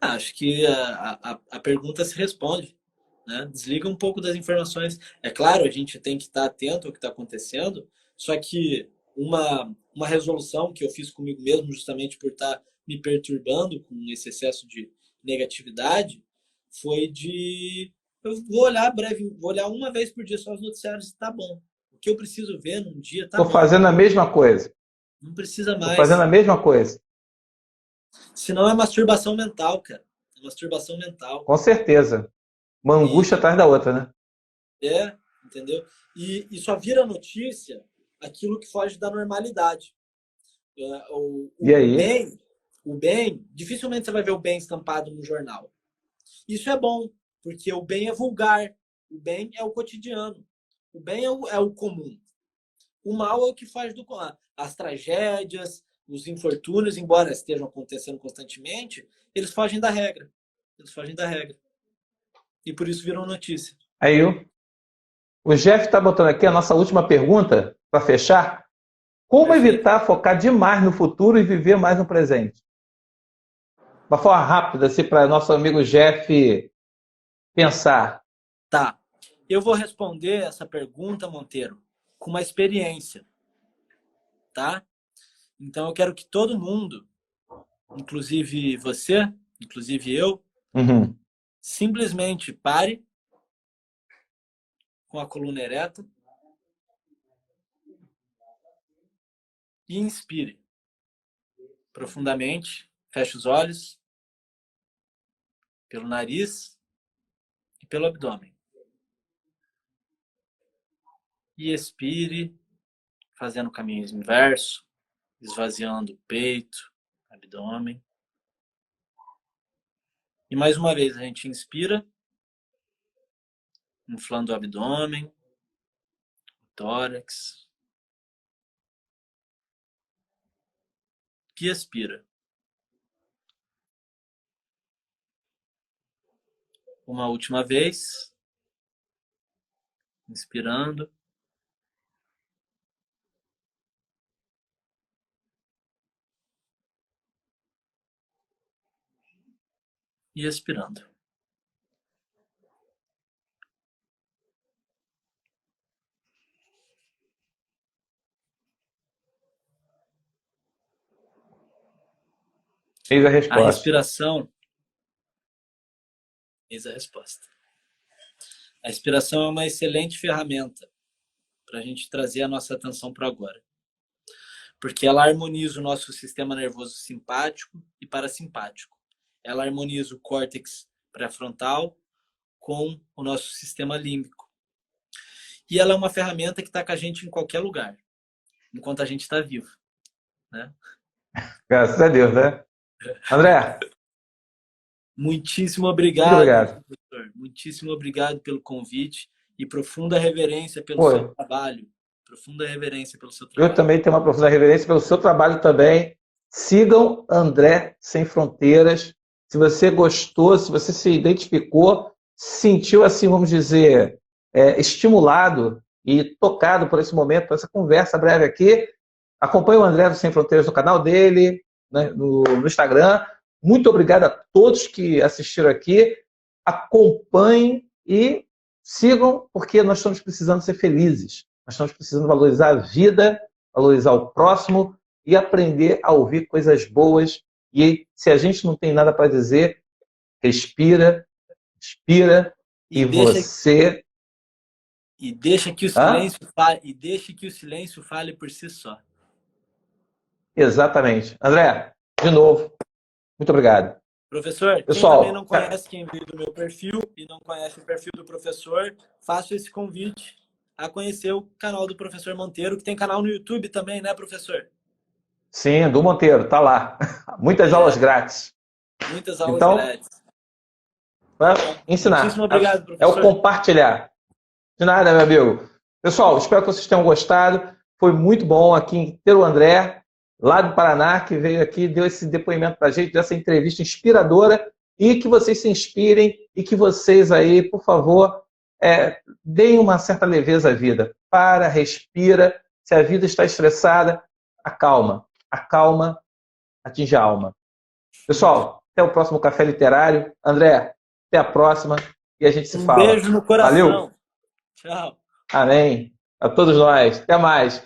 Acho que a pergunta se responde, né? Desliga um pouco das informações. É claro, a gente tem que estar atento ao que está acontecendo, só que uma resolução que eu fiz comigo mesmo, justamente por estar me perturbando com esse excesso de negatividade, foi de eu vou olhar uma vez por dia só os noticiários e tá bom. O que eu preciso ver num dia tá
Estou
bom.
fazendo a mesma coisa.
Não precisa
Estou fazendo
mais.
a mesma coisa.
Senão é masturbação mental, cara. É masturbação mental.
Com certeza. Uma angústia
E
atrás da outra, né?
entendeu? E só vira notícia aquilo que foge da normalidade.
E
O
aí?
bem, dificilmente você vai ver o bem estampado no jornal. Isso é bom, porque o bem é vulgar, o bem é o cotidiano, o bem é o comum. O mal é o que faz as tragédias, os infortúnios, embora estejam acontecendo constantemente, eles fogem da regra. Eles fogem da regra. E por isso viram notícia.
Aí, o Jeff está botando aqui a nossa última pergunta, para fechar. Como
Perfeito.
evitar focar demais no futuro e viver mais no presente? Uma forma rápida, assim, para nosso amigo Jeff pensar.
Tá. Eu vou responder essa pergunta, Monteiro, com uma experiência, tá? Então eu quero que todo mundo, inclusive você, inclusive eu, simplesmente pare com a coluna ereta e inspire profundamente, feche os olhos, pelo nariz e pelo abdômen. E expire, fazendo o caminho inverso, esvaziando o peito, abdômen. E mais uma vez a gente inspira, inflando o abdômen, o tórax. E expira. Uma última vez. Inspirando. E expirando.
Eis a resposta.
A respiração. Eis a resposta. A respiração é uma excelente ferramenta para a gente trazer a nossa atenção para o agora. Porque ela harmoniza o nosso sistema nervoso simpático e parasimpático. Ela harmoniza o córtex pré-frontal com o nosso sistema límbico. E ela é uma ferramenta que está com a gente em qualquer lugar, enquanto a gente está vivo. Né?
Graças a Deus, né? André.
Muitíssimo obrigado.
Muito obrigado.
Professor. Muitíssimo obrigado pelo convite e profunda reverência pelo seu trabalho. Profunda reverência pelo seu trabalho.
Eu também tenho uma profunda reverência pelo seu trabalho também. Sigam André Sem Fronteiras. Se você gostou, se você se identificou, se sentiu assim, vamos dizer, estimulado e tocado por esse momento, por essa conversa breve aqui, acompanhe o André do Sem Fronteiras no canal dele, né, no Instagram. Muito obrigado a todos que assistiram aqui. Acompanhem e sigam, porque nós estamos precisando ser felizes. Nós estamos precisando valorizar a vida, valorizar o próximo e aprender a ouvir coisas boas. E se a gente não tem nada para dizer, respira, expira e você...
E deixa que o silêncio fale, e deixe que o silêncio fale por si só.
Exatamente. André, de novo, muito obrigado.
Professor,
pessoal,
quem também não conhece, quem veio do meu perfil e não conhece o perfil do professor, faço esse convite a conhecer o canal do professor Monteiro, que tem canal no YouTube também, né, professor?
Sim, do Monteiro, tá lá. Muitas aulas grátis.
Muitas aulas grátis.
Ensinar.
Muitíssimo obrigado, professor.
É o compartilhar. De nada, meu amigo. Pessoal, espero que vocês tenham gostado. Foi muito bom aqui ter o André, lá do Paraná, que veio aqui, deu esse depoimento pra gente, dessa entrevista inspiradora, e que vocês se inspirem e que vocês aí, por favor, deem uma certa leveza à vida. Para, respira. Se a vida está estressada, acalma. Acalma, atinge a alma. Pessoal, até o próximo Café Literário. André, até a próxima e a gente se fala.
Um beijo no coração.
Valeu.
Tchau.
Amém. A todos nós. Até mais.